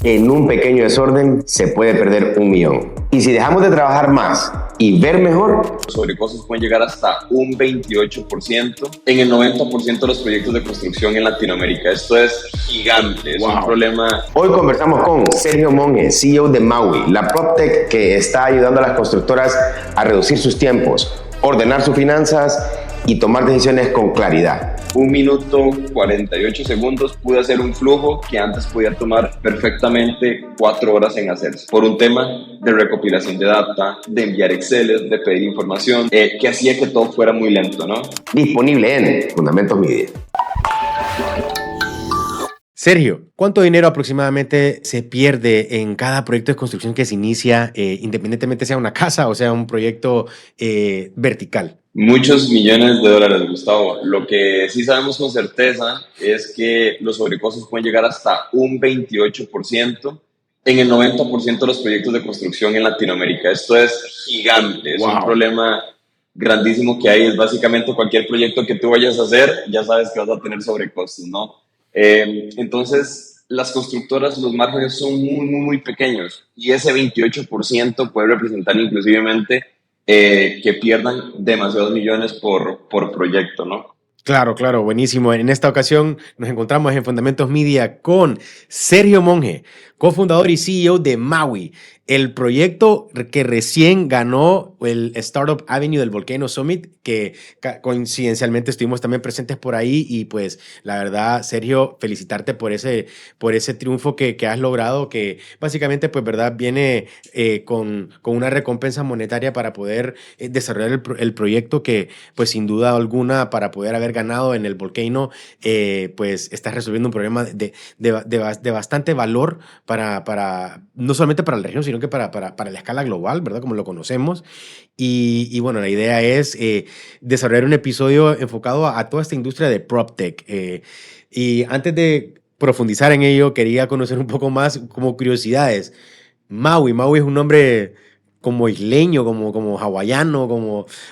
En un pequeño desorden se puede perder 1 millón. Y si dejamos de trabajar más y ver mejor, Los sobrecostos pueden llegar hasta un 28% en el 90% de los proyectos de construcción en Latinoamérica. Esto es gigante, es un problema. Hoy conversamos con Sergio Monge, CEO de Maui, la PropTech que está ayudando a las constructoras a reducir sus tiempos, ordenar sus finanzas y tomar decisiones con claridad. 1 minuto 48 segundos pude hacer un flujo que antes podía tomar perfectamente 4 horas en hacerse, por un tema de recopilación de data, de enviar Excel, de pedir información, que hacía que todo fuera muy lento, ¿no? Disponible en Fundamentos Media. Sergio, ¿cuánto dinero aproximadamente se pierde en cada proyecto de construcción que se inicia, independientemente sea una casa o sea un proyecto vertical? Muchos millones de dólares, Gustavo. Lo que sí sabemos con certeza es que los sobrecostos pueden llegar hasta un 28% en el 90% de los proyectos de construcción en Latinoamérica. Esto es gigante, es un problema grandísimo que hay. Es básicamente cualquier proyecto que tú vayas a hacer, ya sabes que vas a tener sobrecostos, ¿no? Entonces, las constructoras, los márgenes son muy pequeños y ese 28% puede representar inclusivemente que pierdan demasiados millones por proyecto, ¿no? Claro, claro, buenísimo. En esta ocasión nos encontramos en Fundamentos Media con Sergio Monge, cofundador y CEO de Maui, el proyecto que recién ganó el Startup Avenue del Volcano Summit, que coincidencialmente estuvimos también presentes por ahí y pues la verdad, Sergio, felicitarte por ese triunfo que has logrado, que básicamente pues verdad viene con una recompensa monetaria para poder desarrollar el proyecto que pues sin duda alguna para poder haber ganado en el Volcano, pues estás resolviendo un problema de bastante valor para no solamente para la región, sino que para la escala global, ¿verdad? Como lo conocemos. Y bueno, la idea es desarrollar un episodio enfocado a toda esta industria de PropTech. Y antes de profundizar en ello, quería conocer un poco más como curiosidades. Maui es un nombre como isleño, como hawaiano,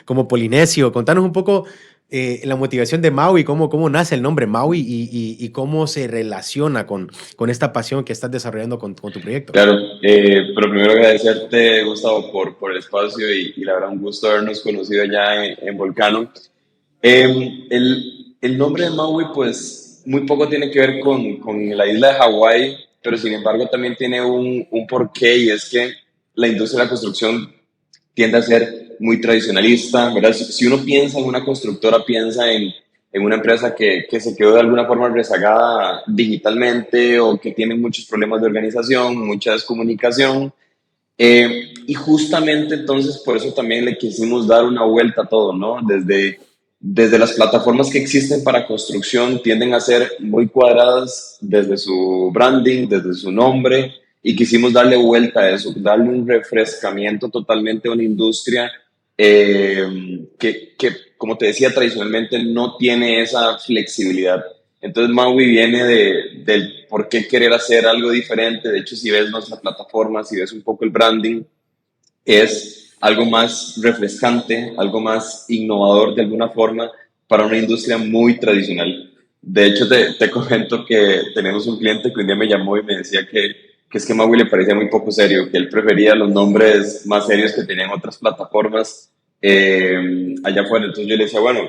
como polinesio. Contanos un poco la motivación de Maui, cómo nace el nombre Maui y cómo se relaciona con esta pasión que estás desarrollando con tu proyecto. Claro, pero primero agradecerte, Gustavo, por el espacio y la verdad un gusto habernos conocido allá en Volcano. El nombre de Maui, pues, muy poco tiene que ver con la isla de Hawái, pero sin embargo también tiene un porqué y es que la industria de la construcción tiende a ser muy tradicionalista, ¿verdad? Si uno piensa en una constructora, piensa en una empresa que se quedó de alguna forma rezagada digitalmente o que tiene muchos problemas de organización, mucha descomunicación. Y justamente entonces por eso también le quisimos dar una vuelta a todo, ¿no? Desde las plataformas que existen para construcción tienden a ser muy cuadradas desde su branding, desde su nombre, y quisimos darle vuelta a eso, darle un refrescamiento totalmente a una industria que, como te decía, tradicionalmente no tiene esa flexibilidad. Entonces Maui viene del por qué querer hacer algo diferente. De hecho, si ves nuestra plataforma, si ves un poco el branding, es algo más refrescante, algo más innovador de alguna forma para una industria muy tradicional. De hecho, te comento que tenemos un cliente que un día me llamó y me decía que es que Maui le parecía muy poco serio, que él prefería los nombres más serios que tenían otras plataformas allá afuera. Entonces yo le decía, bueno,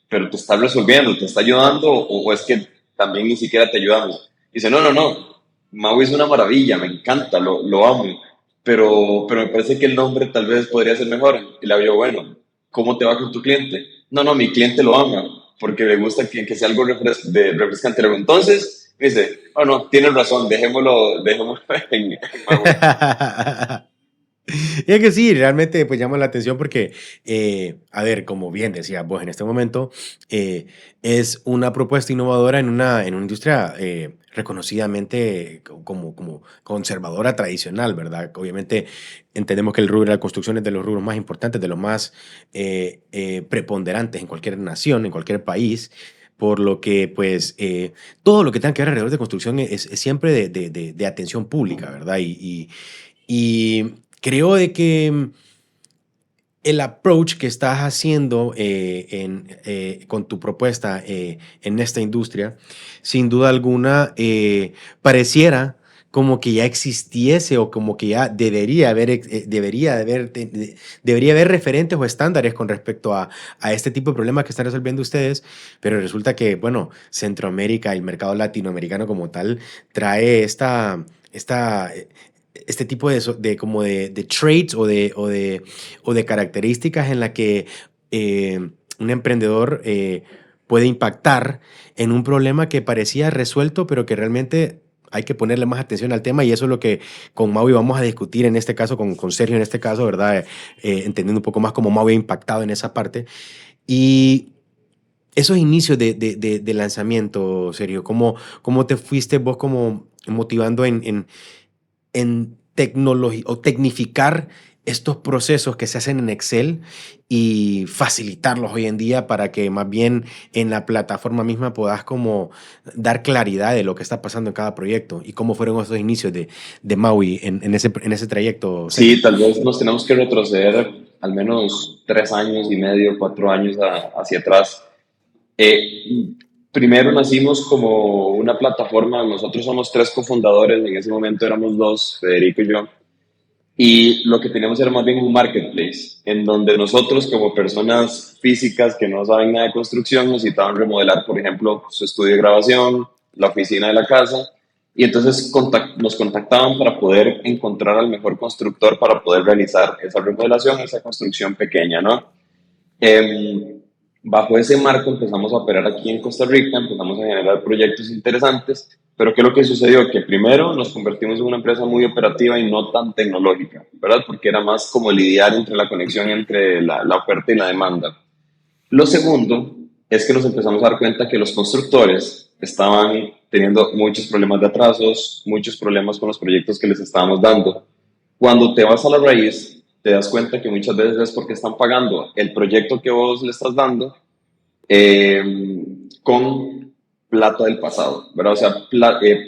pero te está resolviendo, te está ayudando o es que también ni siquiera te ayudamos. Y dice, no, Maui es una maravilla, me encanta, lo amo, pero me parece que el nombre tal vez podría ser mejor. Y le digo, bueno, ¿cómo te va con tu cliente? No, mi cliente lo ama, porque le gusta que sea algo refrescante. Le digo, entonces, me dice, oh, no, tienes razón, dejémoslo en Maui. Y es que sí, realmente pues llama la atención porque, a ver, como bien decías vos en este momento, es una propuesta innovadora en una industria reconocidamente como conservadora tradicional, ¿verdad? Obviamente entendemos que el rubro de la construcción es de los rubros más importantes, de los más preponderantes en cualquier nación, en cualquier país, por lo que pues todo lo que tenga que ver alrededor de construcción es siempre de atención pública, ¿verdad? Y creo de que el approach que estás haciendo con tu propuesta en esta industria, sin duda alguna, pareciera como que ya existiese o como que ya debería haber referentes o estándares con respecto a este tipo de problemas que están resolviendo ustedes, pero resulta que, bueno, Centroamérica, el mercado latinoamericano como tal, trae este tipo como de traits o de características en la que un emprendedor puede impactar en un problema que parecía resuelto, pero que realmente hay que ponerle más atención al tema, y eso es lo que con Maui vamos a discutir en este caso, con Sergio en este caso, ¿verdad? Entendiendo un poco más cómo Maui ha impactado en esa parte. Y esos inicios de lanzamiento, Sergio, ¿cómo te fuiste vos como motivando en tecnología o tecnificar estos procesos que se hacen en Excel y facilitarlos hoy en día para que más bien en la plataforma misma puedas como dar claridad de lo que está pasando en cada proyecto? ¿Y cómo fueron esos inicios de Maui en ese trayecto, Sergio? Sí, tal vez nos tenemos que retroceder al menos 3 años y medio, 4 años hacia atrás. Eh, Primero nacimos como una plataforma, nosotros somos tres cofundadores, en ese momento éramos dos, Federico y yo, y lo que teníamos era más bien un marketplace, en donde nosotros como personas físicas que no saben nada de construcción necesitaban remodelar, por ejemplo, su estudio de grabación, la oficina de la casa, y entonces nos contactaban para poder encontrar al mejor constructor para poder realizar esa remodelación, esa construcción pequeña, ¿no? Eh, Bajo ese marco empezamos a operar aquí en Costa Rica, empezamos a generar proyectos interesantes, pero ¿qué es lo que sucedió? Que primero nos convertimos en una empresa muy operativa y no tan tecnológica, ¿verdad? Porque era más como lidiar entre la conexión entre la oferta y la demanda. Lo segundo es que nos empezamos a dar cuenta que los constructores estaban teniendo muchos problemas de atrasos, muchos problemas con los proyectos que les estábamos dando. Cuando te vas a la raíz, te das cuenta que muchas veces es porque están pagando el proyecto que vos le estás dando eh, con plata del pasado, ¿verdad? O sea,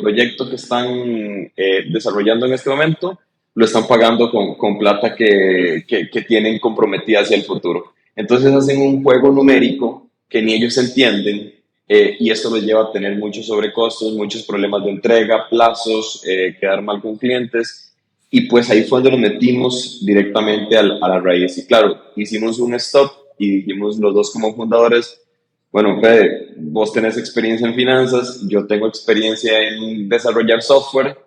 proyecto que están desarrollando en este momento lo están pagando con plata que tienen comprometida hacia el futuro. Entonces hacen un juego numérico que ni ellos entienden, y esto los lleva a tener muchos sobrecostos, muchos problemas de entrega, plazos, quedar mal con clientes. Y pues ahí fue donde nos metimos directamente a la raíz. Y claro, hicimos un stop y dijimos los dos como fundadores, bueno, Fede, vos tenés experiencia en finanzas, yo tengo experiencia en desarrollar software.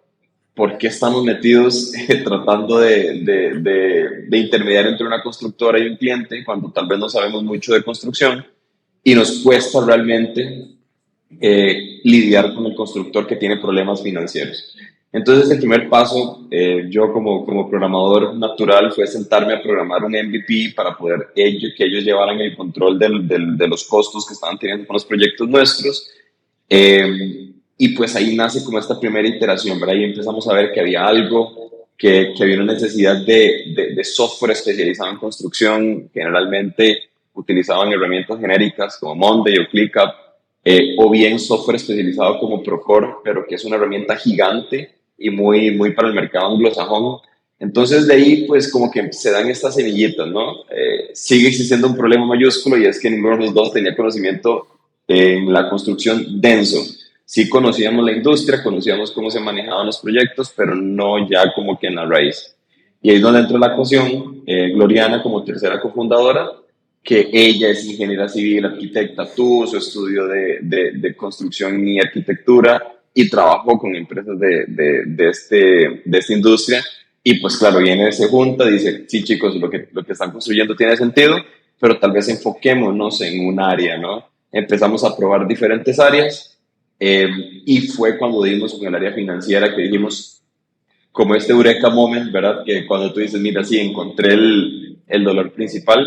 ¿Por qué estamos metidos tratando de intermediar entre una constructora y un cliente cuando tal vez no sabemos mucho de construcción y nos cuesta realmente lidiar con el constructor que tiene problemas financieros? Entonces, el primer paso, yo como programador natural, fue sentarme a programar un MVP para poder que ellos llevaran el control de los costos que estaban teniendo con los proyectos nuestros. Y pues ahí nace como esta primera iteración, ¿verdad? Ahí empezamos a ver que había algo, que había una necesidad de software especializado en construcción. Generalmente utilizaban herramientas genéricas como Monday o ClickUp, o bien software especializado como Procore, pero que es una herramienta gigante y muy, muy para el mercado anglosajón. Entonces de ahí pues como que se dan estas semillitas, ¿no? Sigue existiendo un problema mayúsculo, y es que ninguno de los dos tenía conocimiento en la construcción denso. Sí conocíamos la industria, conocíamos cómo se manejaban los proyectos, pero no ya como que en la raíz. Y ahí es donde entra la ecuación, Gloriana como tercera cofundadora, que ella es ingeniera civil, arquitecta, tuvo su estudio de construcción y arquitectura y trabajó con empresas de esta industria. Y pues claro, viene, se junta, dice, sí chicos, lo que están construyendo tiene sentido, pero tal vez enfoquémonos en un área, ¿no? Empezamos a probar diferentes áreas, eh, y fue cuando dimos con el área financiera que dijimos, como este Eureka Moment, ¿verdad? Que cuando tú dices, mira, sí, encontré el dolor principal,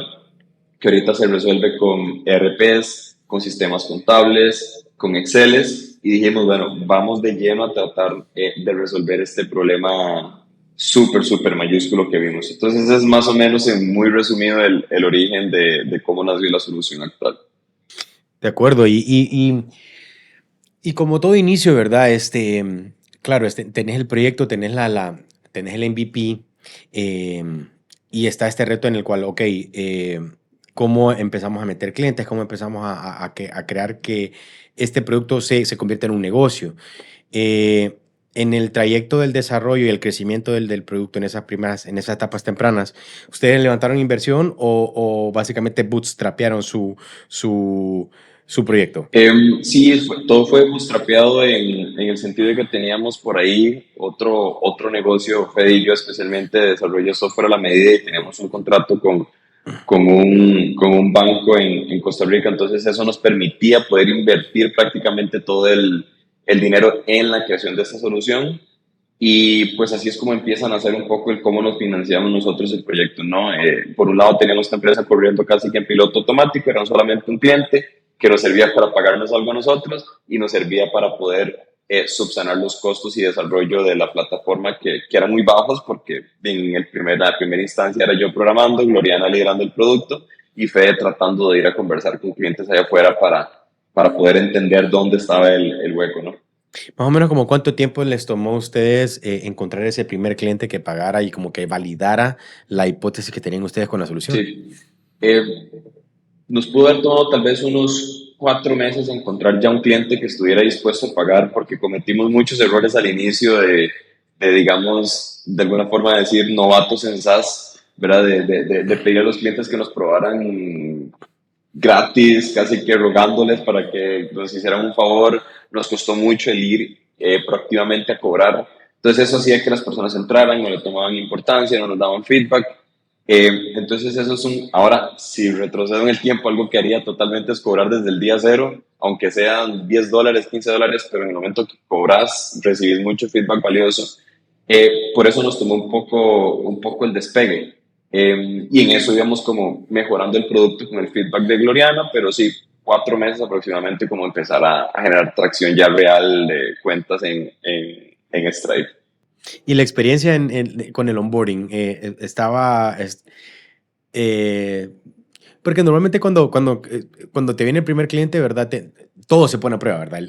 que ahorita se resuelve con ERPs, con sistemas contables, con Exceles, y dijimos, bueno, vamos de lleno a tratar de resolver este problema súper, súper mayúsculo que vimos. Entonces es más o menos en muy resumido el origen de cómo nació la solución actual. De acuerdo, y como todo inicio, ¿verdad? Claro, tenés el proyecto, tenés el MVP, y está este reto en el cual, ok, ¿cómo empezamos a meter clientes? ¿Cómo empezamos a crear que este producto se convierta en un negocio? Eh, en el trayecto del desarrollo y el crecimiento del producto en en esas etapas tempranas, ¿ustedes levantaron inversión o básicamente bootstrapearon su proyecto? Sí, todo fue bootstrapeado en el sentido de que teníamos por ahí otro negocio, Fede y yo especialmente, de desarrollo de software a la medida, y teníamos un contrato con un banco en Costa Rica. Entonces eso nos permitía poder invertir prácticamente todo el dinero en la creación de esta solución. Y pues así es como empiezan a hacer un poco el cómo nos financiamos nosotros el proyecto, ¿no? Por un lado teníamos esta empresa corriendo casi que en piloto automático, era solamente un cliente que nos servía para pagarnos algo a nosotros y nos servía para poder subsanar los costos y desarrollo de la plataforma que eran muy bajos, porque en la primera instancia era yo programando, Gloriana liderando el producto y Fede tratando de ir a conversar con clientes allá afuera para poder entender dónde estaba el hueco, ¿no? Más o menos como cuánto tiempo les tomó a ustedes encontrar ese primer cliente que pagara y como que validara la hipótesis que tenían ustedes con la solución. Sí. Eh, Nos pudo haber tomado tal vez unos 4 meses encontrar ya un cliente que estuviera dispuesto a pagar, porque cometimos muchos errores al inicio digamos, de alguna forma decir novatos en SaaS, ¿verdad? De pedir a los clientes que nos probaran gratis, casi que rogándoles para que nos hicieran un favor. Nos costó mucho el ir proactivamente a cobrar. Entonces eso hacía que las personas entraran, no le tomaban importancia, no nos daban feedback. Entonces eso es ahora, si retrocedo en el tiempo, algo que haría totalmente es cobrar desde el día cero, aunque sean $10, $15, pero en el momento que cobras, recibís mucho feedback valioso. Por eso nos tomó un poco el despegue. Y en eso íbamos como mejorando el producto con el feedback de Gloriana, pero sí, 4 meses aproximadamente como empezar a generar tracción ya real de cuentas en Stripe. Y la experiencia con el onboarding eh, porque normalmente cuando te viene el primer cliente, ¿verdad? Todo se pone a prueba, ¿verdad?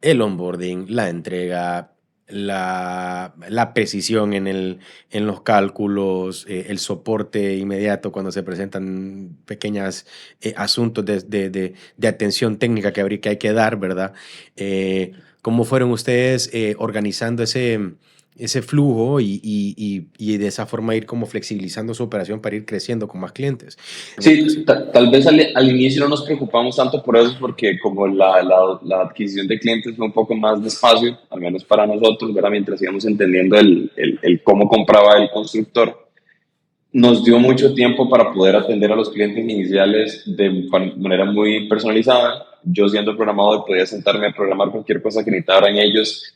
El onboarding, la entrega, la precisión en los cálculos, el soporte inmediato cuando se presentan pequeños asuntos de atención técnica que hay que dar, ¿verdad? ¿Cómo fueron ustedes organizando ese flujo y de esa forma ir como flexibilizando su operación para ir creciendo con más clientes? Sí, tal vez al inicio no nos preocupamos tanto por eso, porque como la adquisición de clientes fue un poco más despacio, al menos para nosotros, ¿verdad? Mientras íbamos entendiendo el cómo compraba el constructor, nos dio mucho tiempo para poder atender a los clientes iniciales de manera muy personalizada. Yo, siendo programador, podía sentarme a programar cualquier cosa que necesitaran ellos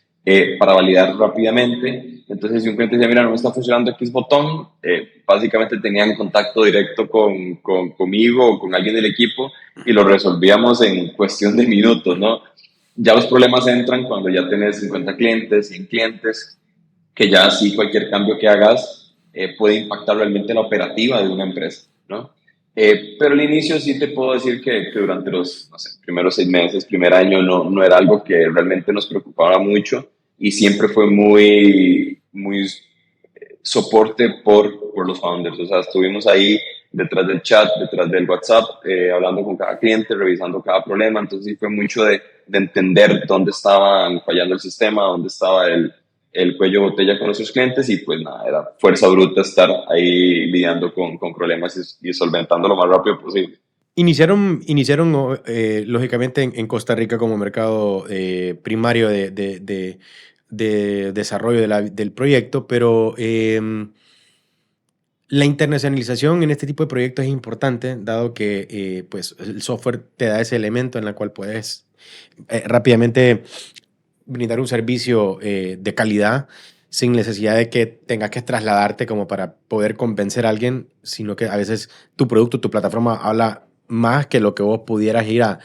para validar rápidamente. Entonces, si un cliente decía, mira, no me está funcionando X botón, básicamente tenían contacto directo conmigo o con alguien del equipo y lo resolvíamos en cuestión de minutos, ¿no? Ya los problemas entran cuando ya tenés 50 clientes, 100 clientes, que ya así cualquier cambio que hagas puede impactar realmente la operativa de una empresa, ¿no? Pero al inicio sí te puedo decir que durante los, no sé, primeros 6 meses, primer año, no era algo que realmente nos preocupaba mucho, y siempre fue muy soporte por los founders. O sea, estuvimos ahí detrás del chat, detrás del WhatsApp, hablando con cada cliente, revisando cada problema. Entonces sí fue mucho de entender dónde estaban fallando el sistema, dónde estaba el cuello de botella con nuestros clientes, y pues nada, era fuerza bruta estar ahí lidiando con problemas y solventando lo más rápido posible. Iniciaron lógicamente en Costa Rica como mercado primario de desarrollo del proyecto, pero la internacionalización en este tipo de proyectos es importante, dado que pues el software te da ese elemento en el cual puedes rápidamente brindar un servicio de calidad sin necesidad de que tengas que trasladarte como para poder convencer a alguien, sino que a veces tu producto, tu plataforma habla más que lo que vos pudieras ir a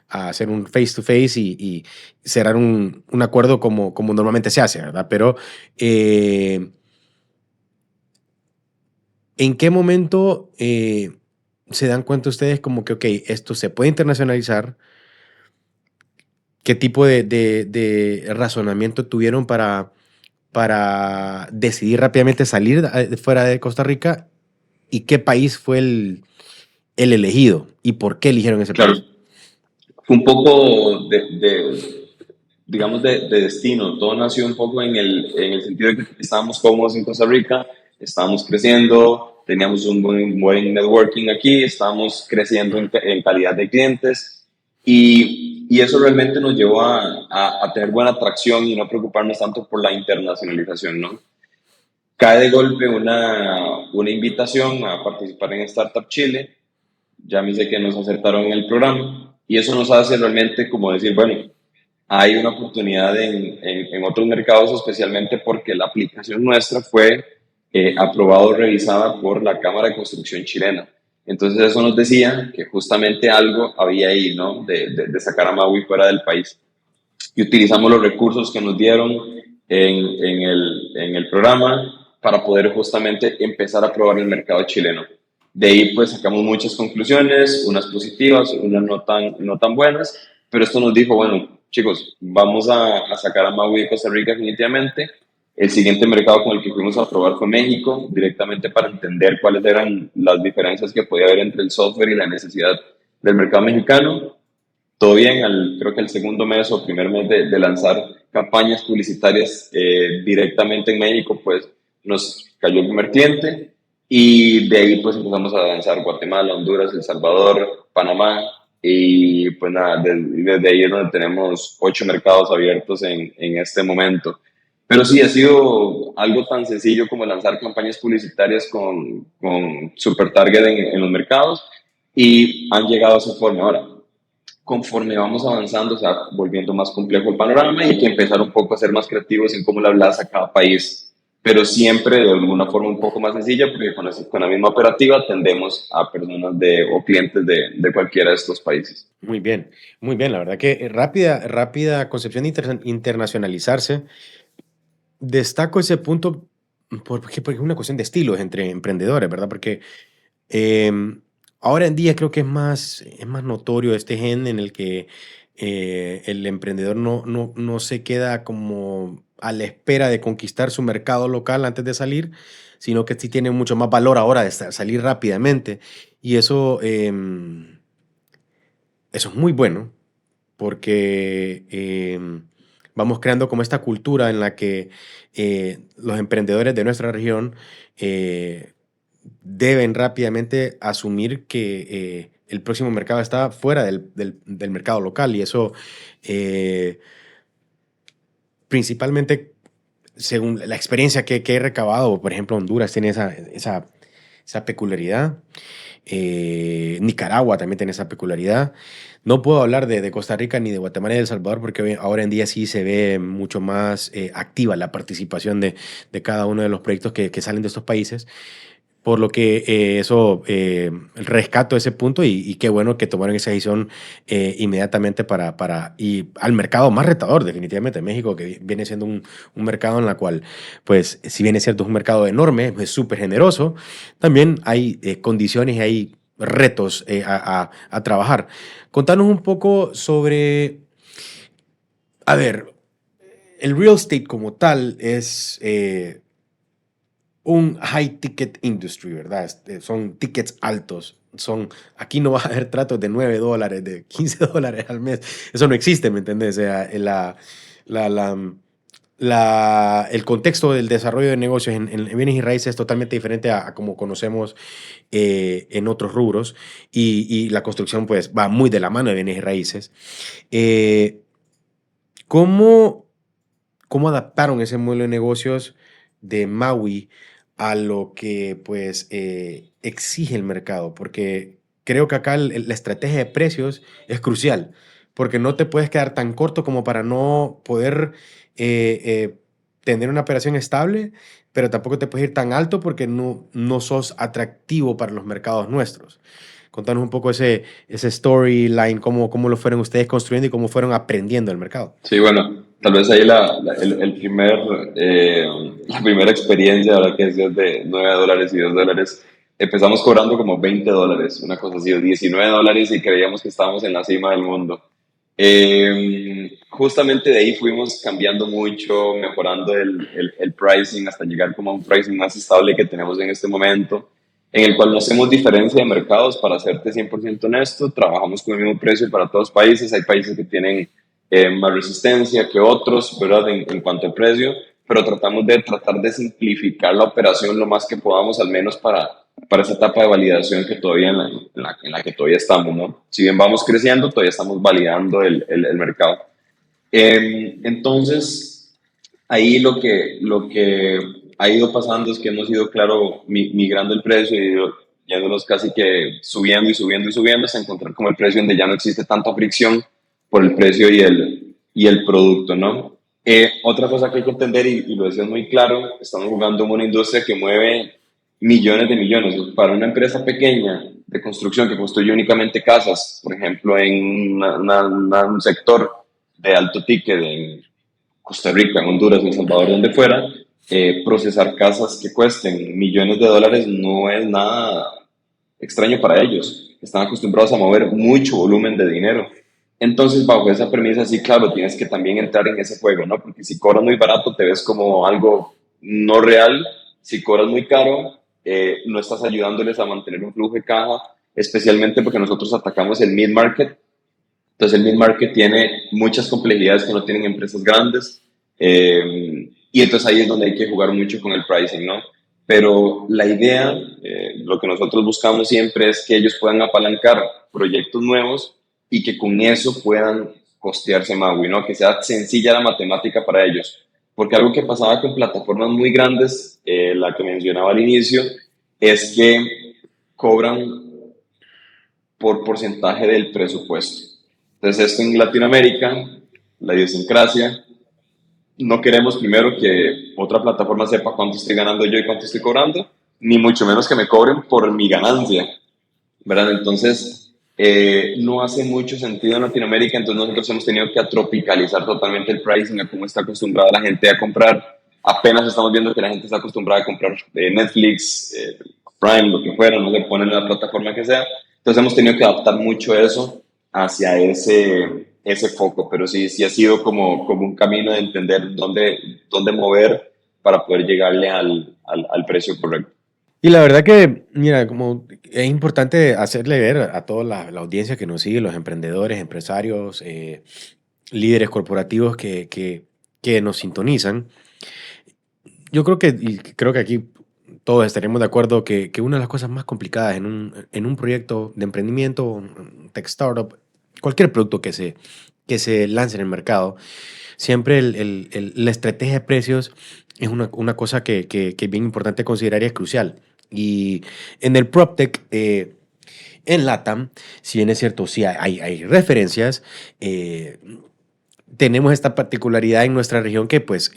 hacer un face-to-face y cerrar un acuerdo como normalmente se hace, ¿verdad? Pero ¿en qué momento se dan cuenta ustedes como que, ok, esto se puede internacionalizar? ¿Qué tipo de razonamiento tuvieron para decidir rápidamente salir fuera de Costa Rica? ¿Y qué país fue el elegido? ¿Y por qué eligieron ese Claro, país? fue un poco digamos, de destino. Todo nació un poco en el sentido de que estábamos cómodos en Costa Rica, estábamos creciendo, teníamos un buen networking aquí, estábamos creciendo en calidad de clientes y eso realmente nos llevó a tener buena atracción y no preocuparnos tanto por la internacionalización, ¿no? Cae de golpe una invitación a participar en Startup Chile. Ya me dice que nos aceptaron en el programa y eso nos hace realmente como decir, bueno, hay una oportunidad en otros mercados, especialmente porque la aplicación nuestra fue aprobada o revisada por la Cámara de Construcción chilena. Entonces eso nos decía que justamente algo había ahí, ¿no? De sacar a Maui fuera del país. Y utilizamos los recursos que nos dieron en el programa para poder justamente empezar a probar el mercado chileno. De ahí pues sacamos muchas conclusiones, unas positivas, unas no tan buenas, pero esto nos dijo, bueno, chicos, vamos a sacar a Maui de Costa Rica definitivamente. El siguiente mercado con el que fuimos a probar fue México, directamente para entender cuáles eran las diferencias que podía haber entre el software y la necesidad del mercado mexicano. Todo bien, creo que el segundo mes o primer mes de lanzar campañas publicitarias directamente en México, pues nos cayó el primer cliente y de ahí pues empezamos a lanzar Guatemala, Honduras, El Salvador, Panamá y pues nada, desde ahí es donde tenemos 8 mercados abiertos en este momento. Pero sí, ha sido algo tan sencillo como lanzar campañas publicitarias con super target en los mercados y han llegado a su forma ahora. Conforme vamos avanzando, o sea, volviendo más complejo el panorama y hay que empezar un poco a ser más creativos en cómo le hablas a cada país, pero siempre de alguna forma un poco más sencilla, porque con la misma operativa atendemos a personas o clientes de cualquiera de estos países. Muy bien, muy bien. La verdad que rápida concepción de internacionalizarse. Destaco ese punto porque es una cuestión de estilos entre emprendedores, ¿verdad? Porque ahora en día creo que es más notorio este gen en el que el emprendedor no se queda como a la espera de conquistar su mercado local antes de salir, sino que sí tiene mucho más valor ahora de salir rápidamente. Y eso es muy bueno porque vamos creando como esta cultura en la que los emprendedores de nuestra región deben rápidamente asumir que el próximo mercado está fuera del mercado local y eso principalmente según la experiencia que he recabado, por ejemplo, Honduras tiene esa peculiaridad. Nicaragua también tiene esa peculiaridad. No puedo hablar de Costa Rica ni de Guatemala y de El Salvador porque ahora en día sí se ve mucho más activa la participación de cada uno de los proyectos que salen de estos países. Por lo que rescato ese punto y qué bueno que tomaron esa decisión inmediatamente para ir al mercado más retador, definitivamente. México, que viene siendo un mercado en la cual, pues, si bien es cierto, es un mercado enorme, es súper generoso, también hay condiciones y hay retos a trabajar. Contanos un poco sobre, a ver, el real estate como tal es un high ticket industry, ¿verdad? Son tickets altos. Aquí no vas a ver tratos de $9, de $15 al mes. Eso no existe, ¿me entiendes? O sea, el contexto del desarrollo de negocios en bienes y raíces es totalmente diferente a como conocemos en otros rubros y la construcción pues va muy de la mano de bienes y raíces. ¿Cómo adaptaron ese modelo de negocios de Maui a lo que pues exige el mercado? Porque creo que acá la estrategia de precios es crucial, porque no te puedes quedar tan corto como para no poder tener una operación estable, pero tampoco te puedes ir tan alto porque no sos atractivo para los mercados nuestros. Contanos un poco ese storyline, cómo lo fueron ustedes construyendo y cómo fueron aprendiendo el mercado. Sí, bueno, tal vez ahí la primera experiencia, ahora que decías de $9 y $2, empezamos cobrando como $20, una cosa así, o $19 y creíamos que estábamos en la cima del mundo. Justamente de ahí fuimos cambiando mucho, mejorando el pricing hasta llegar como a un pricing más estable que tenemos en este momento, en el cual no hacemos diferencia de mercados. Para serte 100% honesto, trabajamos con el mismo precio para todos los países. Hay países que tienen más resistencia que otros, ¿verdad? En cuanto al precio, pero tratamos de tratar de simplificar la operación lo más que podamos, al menos para esa etapa de validación que todavía en la que todavía estamos, ¿no? Si bien vamos creciendo, todavía estamos validando el mercado. Entonces, ahí lo que ha ido pasando es que hemos ido, claro, migrando el precio y yéndonos casi que subiendo y subiendo y subiendo hasta encontrar como el precio donde ya no existe tanta fricción por el precio y el producto, ¿no? Otra cosa que hay que entender, y lo decías muy claro, estamos jugando en una industria que mueve millones de millones. Para una empresa pequeña de construcción que construye únicamente casas, por ejemplo, en un sector de alto ticket en Costa Rica, en Honduras, en El Salvador, donde fuera, procesar casas que cuesten millones de dólares no es nada extraño para ellos. Están acostumbrados a mover mucho volumen de dinero. Entonces, bajo esa premisa, sí, claro, tienes que también entrar en ese juego, ¿no? Porque si cobras muy barato, te ves como algo no real. Si cobras muy caro, no estás ayudándoles a mantener un flujo de caja, especialmente porque nosotros atacamos el mid-market. Entonces, el mid-market tiene muchas complejidades que no tienen empresas grandes. Y entonces ahí es donde hay que jugar mucho con el pricing, ¿no? Pero la idea, lo que nosotros buscamos siempre es que ellos puedan apalancar proyectos nuevos y que con eso puedan costearse Maui, ¿no? Que sea sencilla la matemática para ellos. Porque algo que pasaba con plataformas muy grandes, la que mencionaba al inicio, es que cobran por porcentaje del presupuesto. Entonces, esto en Latinoamérica, la idiosincrasia, no queremos primero que otra plataforma sepa cuánto estoy ganando yo y cuánto estoy cobrando, ni mucho menos que me cobren por mi ganancia, ¿verdad? Entonces, no hace mucho sentido en Latinoamérica, entonces nosotros hemos tenido que tropicalizar totalmente el pricing a cómo está acostumbrada la gente a comprar. Apenas estamos viendo que la gente está acostumbrada a comprar Netflix, Prime, lo que fuera, no se pone en la plataforma que sea. Entonces hemos tenido que adaptar mucho eso hacia ese foco, pero sí, sí ha sido como un camino de entender dónde mover para poder llegarle al precio correcto. Y la verdad que, mira, como es importante hacerle ver a toda la audiencia que nos sigue, los emprendedores, empresarios, líderes corporativos que nos sintonizan. Yo creo que aquí todos estaremos de acuerdo que una de las cosas más complicadas en un proyecto de emprendimiento, un tech startup, cualquier producto que se lance en el mercado, siempre la estrategia de precios es una cosa que es bien importante considerar y es crucial. Y en el PropTech, en LATAM, si bien es cierto, sí hay referencias, tenemos esta particularidad en nuestra región que pues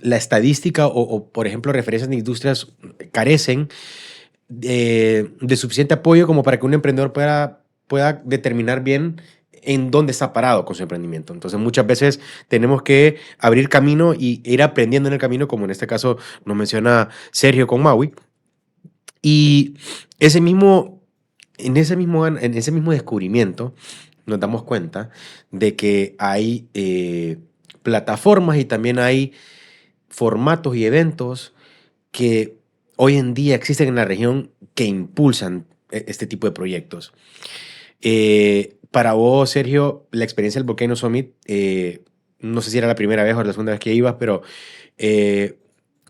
la estadística por ejemplo, referencias de industrias carecen de suficiente apoyo como para que un emprendedor pueda determinar bien en dónde está parado con su emprendimiento. Entonces, muchas veces tenemos que abrir camino y ir aprendiendo en el camino, como en este caso nos menciona Sergio con Maui. Y en ese mismo descubrimiento nos damos cuenta de que hay plataformas y también hay formatos y eventos que hoy en día existen en la región que impulsan este tipo de proyectos. Para vos, Sergio, la experiencia del Volcano Summit, no sé si era la primera vez o la segunda vez que ibas, pero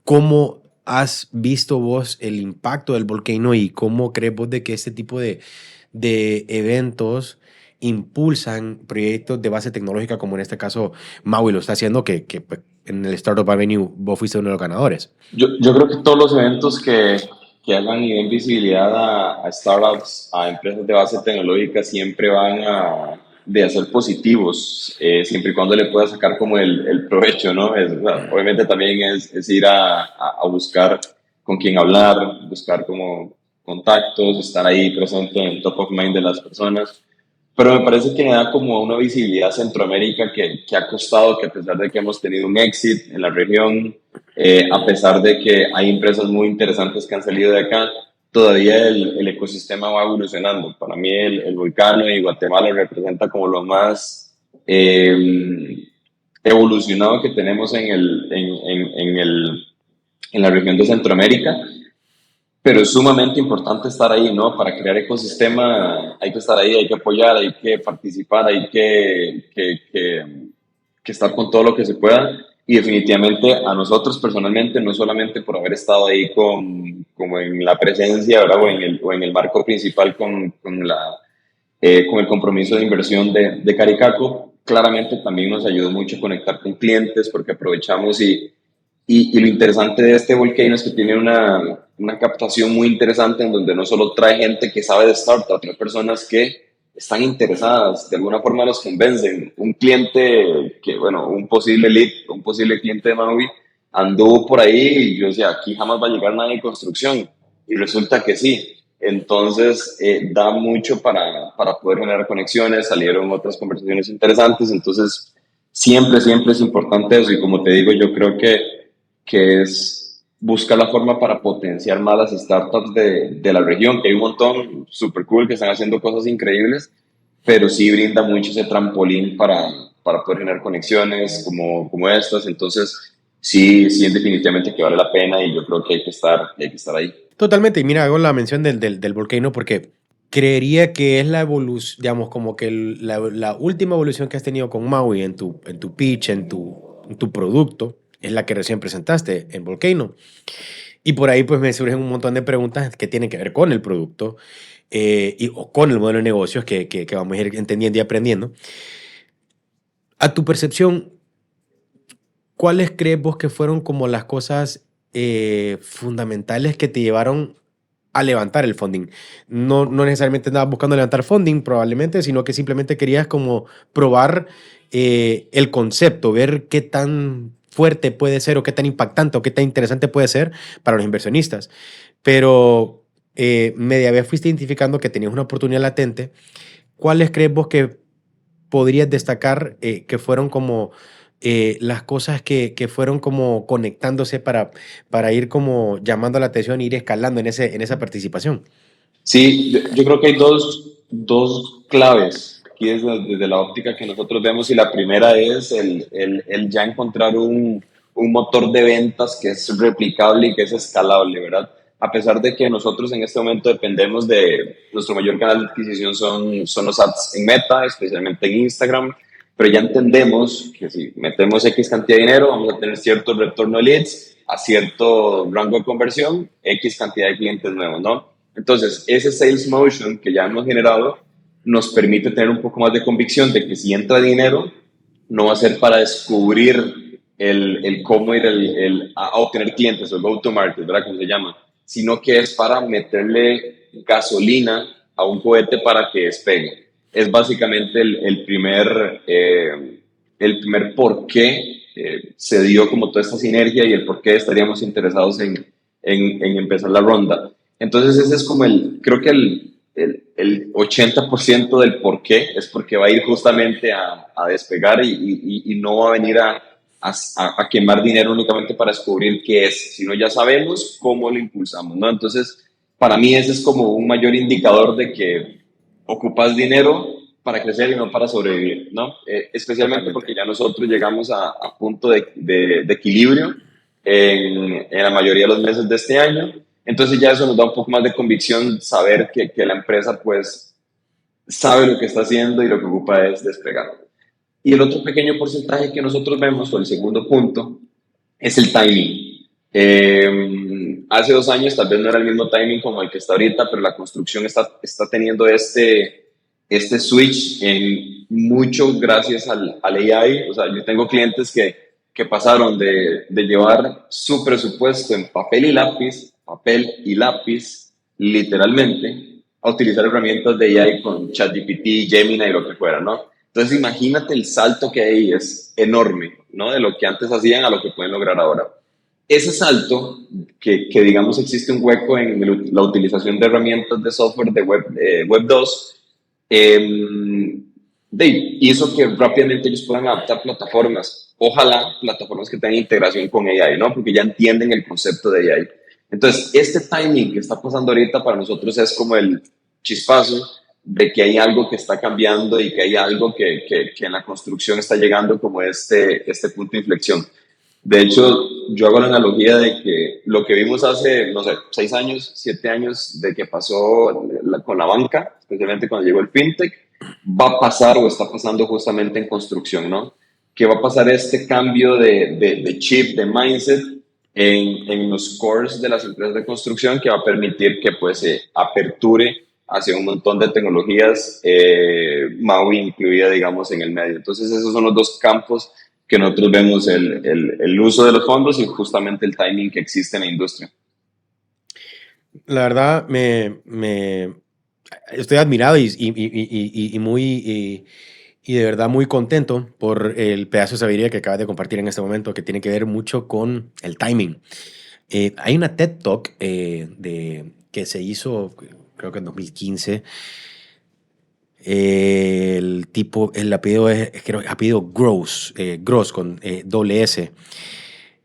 ¿cómo has visto vos el impacto del Volcano y cómo crees vos de que este tipo de eventos impulsan proyectos de base tecnológica, como en este caso Maui lo está haciendo, que pues, en el Startup Avenue vos fuiste uno de los ganadores? Yo creo que todos los eventos que hagan y den visibilidad a startups, a empresas de base tecnológica, siempre van de ser positivos, siempre y cuando le pueda sacar como el provecho, ¿no? Bueno, obviamente también es ir a buscar con quién hablar, buscar como contactos, estar ahí presente en top of mind de las personas. Pero me parece que me da como una visibilidad a Centroamérica que ha costado, que a pesar de que hemos tenido un éxito en la región, a pesar de que hay empresas muy interesantes que han salido de acá, todavía el ecosistema va evolucionando. Para mí el Volcano y Guatemala representa como lo más evolucionado que tenemos en la región de Centroamérica. Pero es sumamente importante estar ahí, ¿no? Para crear ecosistema hay que estar ahí, hay que apoyar, hay que participar, hay que que estar con todo lo que se pueda. Y definitivamente a nosotros personalmente, no solamente por haber estado ahí como en la presencia, ¿verdad? O en el marco principal con el compromiso de inversión de Caricaco, claramente también nos ayudó mucho a conectar con clientes porque aprovechamos y lo interesante de este Volcano es que tiene una captación muy interesante en donde no solo trae gente que sabe de startup, trae personas que están interesadas, de alguna forma los convencen. Un cliente que, bueno, un posible lead, un posible cliente de Maui, anduvo por ahí y yo decía, aquí jamás va a llegar nadie de construcción. Y resulta que sí. Entonces, da mucho para poder generar conexiones, salieron otras conversaciones interesantes, entonces siempre es importante eso y como te digo, yo creo que es buscar la forma para potenciar más las startups de la región, que hay un montón súper cool que están haciendo cosas increíbles, pero sí brinda mucho ese trampolín para poder generar conexiones como estas, entonces sí es definitivamente que vale la pena y yo creo que hay que estar ahí. Totalmente, y mira, hago la mención del Volcano porque creería que es la evolución, digamos, como que la última evolución que has tenido con Maui en tu pitch, en tu producto, es la que recién presentaste en Volcano. Y por ahí pues me surgen un montón de preguntas que tienen que ver con el producto o con el modelo de negocios que vamos a ir entendiendo y aprendiendo. A tu percepción, ¿cuáles crees vos que fueron como las cosas fundamentales que te llevaron a levantar el funding? No necesariamente andabas buscando levantar funding probablemente, sino que simplemente querías como probar el concepto, ver qué tan fuerte puede ser o qué tan impactante o qué tan interesante puede ser para los inversionistas. Pero media vez fuiste identificando que tenías una oportunidad latente. ¿Cuáles crees vos que podrías destacar que fueron como las cosas que fueron como conectándose para ir como llamando la atención e ir escalando en esa participación? Sí, yo creo que hay dos claves aquí desde la óptica que nosotros vemos y la primera es el ya encontrar un motor de ventas que es replicable y que es escalable, ¿verdad? A pesar de que nosotros en este momento dependemos de nuestro mayor canal de adquisición son los ads en Meta, especialmente en Instagram, pero ya entendemos que si metemos X cantidad de dinero vamos a tener cierto retorno de leads a cierto rango de conversión, X cantidad de clientes nuevos, ¿no? Entonces, ese sales motion que ya hemos generado nos permite tener un poco más de convicción de que si entra dinero, no va a ser para descubrir el cómo ir a obtener clientes o el go-to-market, ¿verdad? Como se llama, sino que es para meterle gasolina a un cohete para que despegue. Es básicamente el primer por qué se dio como toda esta sinergia y el por qué estaríamos interesados en empezar la ronda. Entonces ese es como creo que el 80% del por qué es porque va a ir justamente a despegar y no va a venir a quemar dinero únicamente para descubrir qué es, sino ya sabemos cómo lo impulsamos, ¿no? Entonces, para mí ese es como un mayor indicador de que ocupas dinero para crecer y no para sobrevivir, ¿no? Especialmente Totalmente. porque ya nosotros llegamos a punto de equilibrio en la mayoría de los meses de este año. Entonces ya eso nos da un poco más de convicción saber que la empresa pues sabe lo que está haciendo y lo que ocupa es despegar. Y el otro pequeño porcentaje que nosotros vemos, o el segundo punto, es el timing. Hace 2 años tal vez no era el mismo timing como el que está ahorita, pero la construcción está teniendo este switch en mucho gracias al AI. O sea, yo tengo clientes que pasaron de llevar su presupuesto en papel y lápiz, literalmente, a utilizar herramientas de AI con ChatGPT, Gemini y lo que fuera, ¿no? Entonces imagínate el salto que hay, es enorme, ¿no? De lo que antes hacían a lo que pueden lograr ahora. Ese salto, que digamos existe un hueco en la utilización de herramientas de software de Web 2, hizo que rápidamente ellos puedan adaptar plataformas, ojalá plataformas que tengan integración con AI, ¿no? Porque ya entienden el concepto de AI. Entonces, este timing que está pasando ahorita para nosotros es como el chispazo de que hay algo que está cambiando y que hay algo que en la construcción está llegando como este punto de inflexión. De hecho, yo hago la analogía de que lo que vimos hace, no sé, 6 años, 7 años, de que pasó con la banca, especialmente cuando llegó el fintech, va a pasar o está pasando justamente en construcción, ¿no? que va a pasar este cambio de chip, de mindset en los cores de las empresas de construcción que va a permitir que pues se aperture hacia un montón de tecnologías, Maui incluida, digamos, en el medio. Entonces, esos son los dos campos que nosotros vemos, el uso de los fondos y justamente el timing que existe en la industria. La verdad, estoy admirado y muy y de verdad muy contento por el pedazo de sabiduría que acabas de compartir en este momento, que tiene que ver mucho con el timing. Hay una TED Talk que se hizo, creo que en 2015. El apellido creo, apellido Gross, Gross con doble S.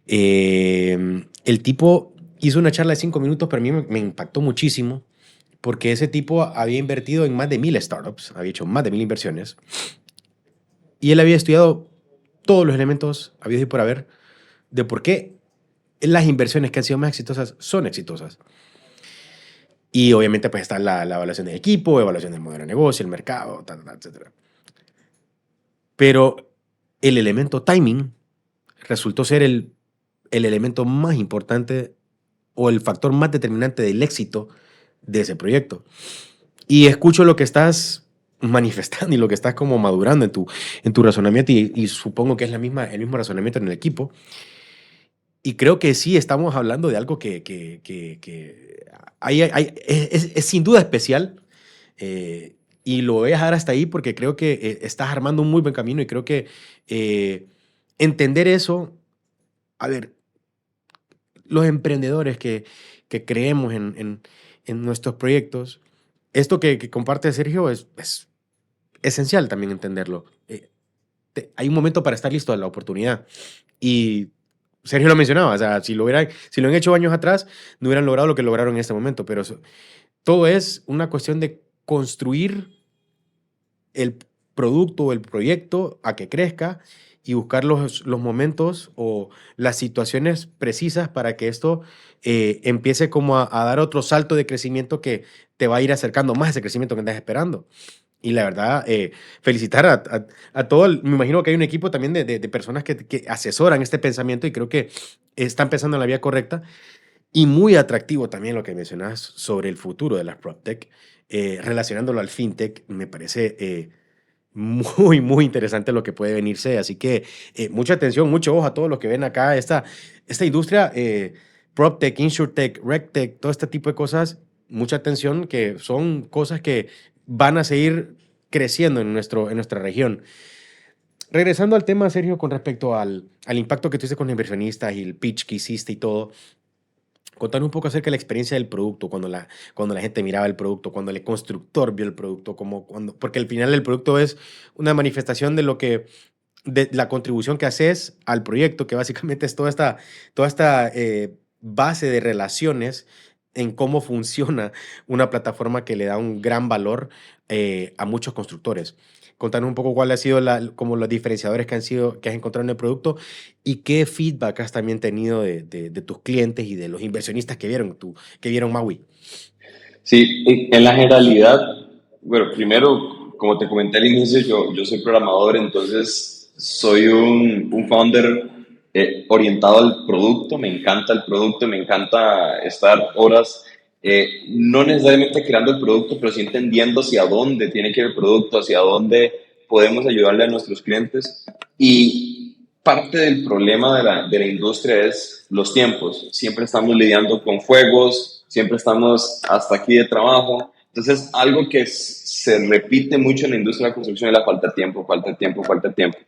El tipo hizo una charla de 5 minutos, pero a mí me impactó muchísimo porque ese tipo había invertido en más de 1000 startups, había hecho más de 1000 inversiones y él había estudiado todos los elementos habidos y por haber de por qué las inversiones que han sido más exitosas son exitosas. Y obviamente pues está la evaluación del equipo, evaluación del modelo de negocio, el mercado, etc. Pero el elemento timing resultó ser el elemento más importante o el factor más determinante del éxito de ese proyecto. Y escucho lo que estás manifestando y lo que estás como madurando en tu razonamiento y supongo que es el mismo razonamiento en el equipo. Y creo que sí estamos hablando de algo que es sin duda especial. Y lo voy a dejar hasta ahí porque creo que estás armando un muy buen camino y creo que entender eso, a ver, los emprendedores que creemos en nuestros proyectos, esto que comparte Sergio es esencial también entenderlo. Hay un momento para estar listo a la oportunidad. Y Sergio lo mencionaba, o sea, si lo han hecho años atrás, no hubieran logrado lo que lograron en este momento, pero todo es una cuestión de construir el producto o el proyecto a que crezca y buscar los momentos o las situaciones precisas para que esto empiece como a dar otro salto de crecimiento que te va a ir acercando más a ese crecimiento que andas esperando. Y la verdad, felicitar a todo, me imagino que hay un equipo también de personas que asesoran este pensamiento y creo que están pensando en la vía correcta. Y muy atractivo también lo que mencionas sobre el futuro de las PropTech, relacionándolo al FinTech, me parece muy, muy interesante lo que puede venirse. Así que mucha atención, mucho ojo a todos los que ven acá esta industria, PropTech, InsurTech, RegTech, todo este tipo de cosas. Mucha atención, que son cosas que van a seguir creciendo en nuestra región. Regresando al tema, Sergio, con respecto al impacto que tuviste con los inversionistas y el pitch que hiciste y todo, contar un poco acerca de la experiencia del producto, cuando la gente miraba el producto, cuando el constructor vio el producto, porque al final el producto es una manifestación de la contribución que haces al proyecto, que básicamente es toda esta base de relaciones en cómo funciona una plataforma que le da un gran valor a muchos constructores. Contanos un poco cuál ha sido como los diferenciadores que has encontrado en el producto y qué feedback has también tenido de tus clientes y de los inversionistas que vieron Maui. Sí, en la generalidad, bueno, primero, como te comenté al inicio, yo soy programador, entonces soy un founder orientado al producto, me encanta el producto, me encanta estar horas, no necesariamente creando el producto, pero sí entendiendo hacia dónde tiene que ir el producto, hacia dónde podemos ayudarle a nuestros clientes. Y parte del problema de la industria es los tiempos. Siempre estamos lidiando con fuegos, siempre estamos hasta aquí de trabajo. Entonces, algo que se repite mucho en la industria de la construcción es la falta de tiempo, falta de tiempo, falta de tiempo.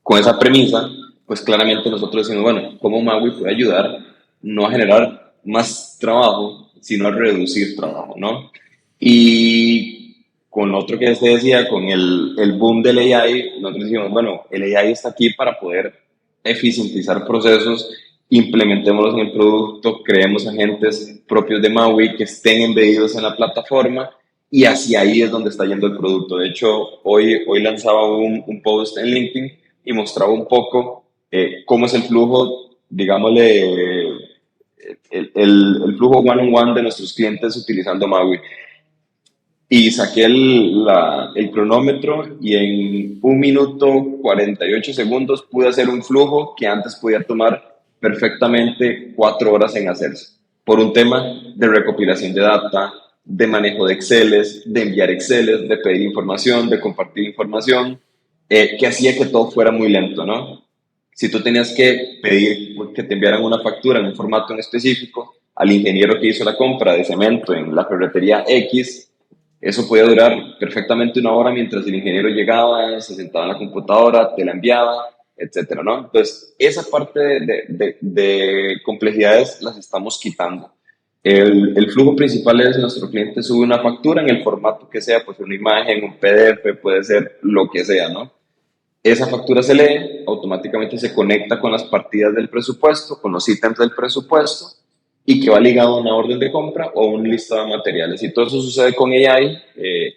Con esa premisa, pues claramente nosotros decimos, bueno, ¿cómo Maui puede ayudar no a generar más trabajo, sino a reducir trabajo, ¿no? Y con lo otro que se decía, con el boom del AI, nosotros decimos, bueno, el AI está aquí para poder eficientizar procesos, implementémoslos en el producto, creemos agentes propios de Maui que estén embedidos en la plataforma y hacia ahí es donde está yendo el producto. De hecho, hoy lanzaba un post en LinkedIn y mostraba un poco cómo es el flujo, digámosle, el flujo one-on-one de nuestros clientes utilizando Maui. y saqué el cronómetro y en 1 minuto 48 segundos pude hacer un flujo que antes podía tomar perfectamente 4 horas en hacerse, por un tema de recopilación de data, de manejo de Exceles, de enviar Exceles, de pedir información, de compartir información, que hacía que todo fuera muy lento, ¿no? Si tú tenías que pedir que te enviaran una factura en un formato en específico al ingeniero que hizo la compra de cemento en la ferretería X, eso podía durar perfectamente 1 hora mientras el ingeniero llegaba, se sentaba en la computadora, te la enviaba, etcétera, ¿no? Entonces, esa parte de complejidades las estamos quitando. El flujo principal es nuestro cliente sube una factura en el formato que sea, pues una imagen, un PDF, puede ser lo que sea, ¿no? Esa factura se lee, automáticamente se conecta con las partidas del presupuesto, con los ítems del presupuesto y que va ligado a una orden de compra o un listado de materiales. Y todo eso sucede con AI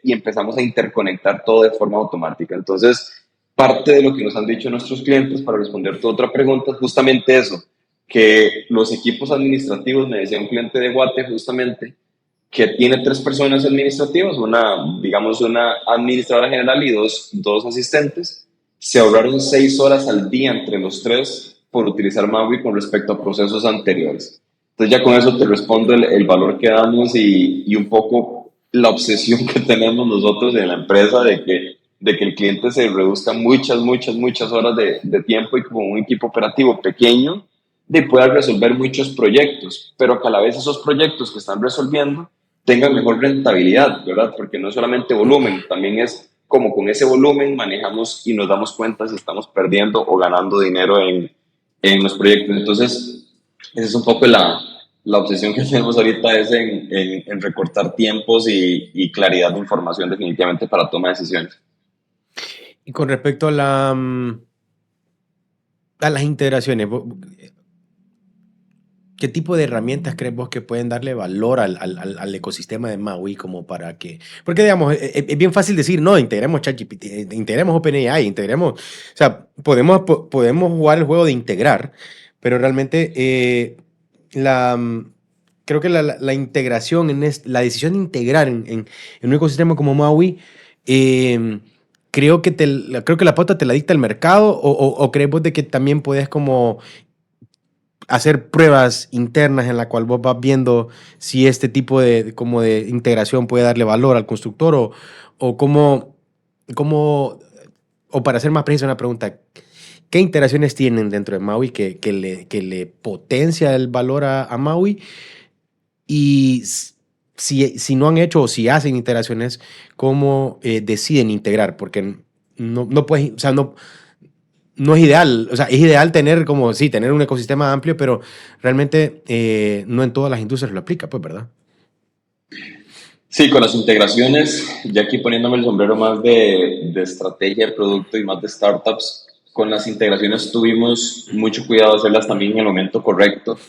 y empezamos a interconectar todo de forma automática. Entonces, parte de lo que nos han dicho nuestros clientes para responder tu otra pregunta es justamente eso, que los equipos administrativos, me decía un cliente de Guate justamente, que tiene 3 personas administrativas, digamos, una administradora general y dos asistentes, se ahorraron 6 horas al día entre los tres por utilizar Maui con respecto a procesos anteriores. Entonces ya con eso te respondo el valor que damos y un poco la obsesión que tenemos nosotros en la empresa de que el cliente se reduzca muchas horas de tiempo y con un equipo operativo pequeño de pueda resolver muchos proyectos, pero que a la vez esos proyectos que están resolviendo tengan mejor rentabilidad, ¿verdad? Porque no es solamente volumen, también es como con ese volumen manejamos y nos damos cuenta si estamos perdiendo o ganando dinero en los proyectos. Entonces, esa es un poco la obsesión que tenemos ahorita es en recortar tiempos y claridad de información definitivamente para toma de decisiones. Y con respecto a a las integraciones, ¿qué tipo de herramientas crees vos que pueden darle valor al ecosistema de Maui como para que... Porque, digamos, es bien fácil decir, no, integremos ChatGPT, integremos OpenAI, integremos... O sea, podemos jugar el juego de integrar, pero realmente creo que la integración, la decisión de integrar en un ecosistema como Maui, creo que la pauta te la dicta el mercado o crees vos de que también puedes como hacer pruebas internas en la cual vos vas viendo si este tipo como de integración puede darle valor al constructor o o para hacer más precisa una pregunta, ¿qué integraciones tienen dentro de Maui que le potencia el valor a Maui? Y si no han hecho o si hacen integraciones, ¿cómo deciden integrar? Porque no puedes, o sea, no es ideal, o sea, es ideal tener tener un ecosistema amplio, pero realmente no en todas las industrias lo aplica, pues, ¿verdad? Sí, con las integraciones, ya aquí poniéndome el sombrero más de estrategia de producto y más de startups, con las integraciones tuvimos mucho cuidado de hacerlas también en el momento correcto,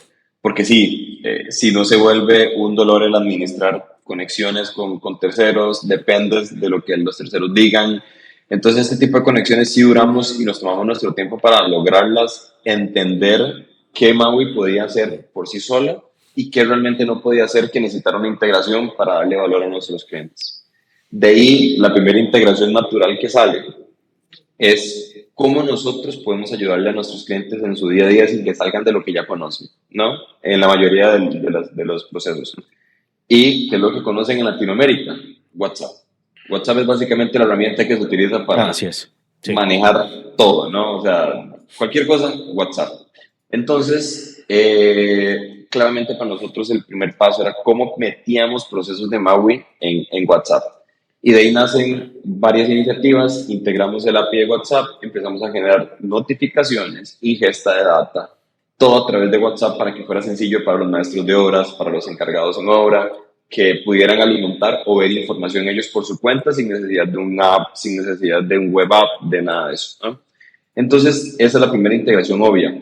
porque sí, si no se vuelve un dolor el administrar conexiones con terceros, dependes de lo que los terceros digan. Entonces, este tipo de conexiones sí duramos y nos tomamos nuestro tiempo para lograrlas, entender qué Maui podía hacer por sí sola y qué realmente no podía hacer que necesitara una integración para darle valor a nuestros clientes. De ahí, la primera integración natural que sale es cómo nosotros podemos ayudarle a nuestros clientes en su día a día sin que salgan de lo que ya conocen, ¿no? En la mayoría de los procesos. ¿Y qué es lo que conocen en Latinoamérica? WhatsApp. WhatsApp es básicamente la herramienta que se utiliza para Así es. Sí. manejar todo, ¿no? O sea, cualquier cosa, WhatsApp. Entonces, claramente para nosotros el primer paso era cómo metíamos procesos de Maui en WhatsApp. Y de ahí nacen varias iniciativas, integramos el API de WhatsApp, empezamos a generar notificaciones, ingesta de data, todo a través de WhatsApp para que fuera sencillo para los maestros de obras, para los encargados en obra, que pudieran alimentar o ver información ellos por su cuenta sin necesidad de una app, sin necesidad de un web app, de nada de eso, ¿no? Entonces, esa es la primera integración obvia.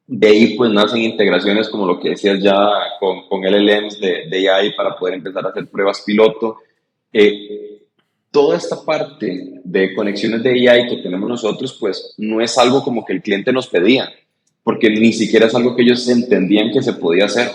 De ahí pues nacen integraciones como lo que decías ya con LLMs de AI para poder empezar a hacer pruebas piloto. Toda esta parte de conexiones de AI que tenemos nosotros pues no es algo como que el cliente nos pedía, porque ni siquiera es algo que ellos entendían que se podía hacer,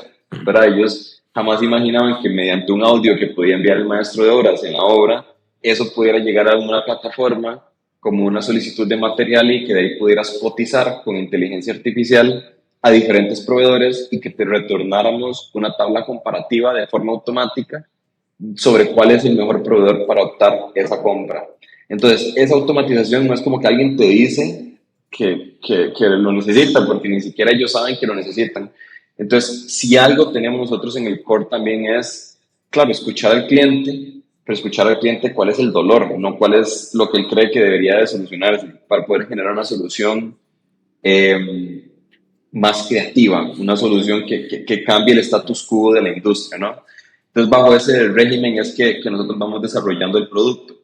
¿verdad? Ellos jamás imaginaban que mediante un audio que podía enviar el maestro de obras en la obra, eso pudiera llegar a una plataforma como una solicitud de material y que de ahí pudieras cotizar con inteligencia artificial a diferentes proveedores y que te retornáramos una tabla comparativa de forma automática sobre cuál es el mejor proveedor para optar esa compra. Entonces, esa automatización no es como que alguien te dice que lo necesita, porque ni siquiera ellos saben que lo necesitan. Entonces, si algo tenemos nosotros en el core también es, claro, escuchar al cliente, pero escuchar al cliente cuál es el dolor, no cuál es lo que él cree que debería de solucionarse, para poder generar una solución más creativa, una solución que cambie el status quo de la industria, ¿no? Entonces, bajo ese régimen es que nosotros vamos desarrollando el producto.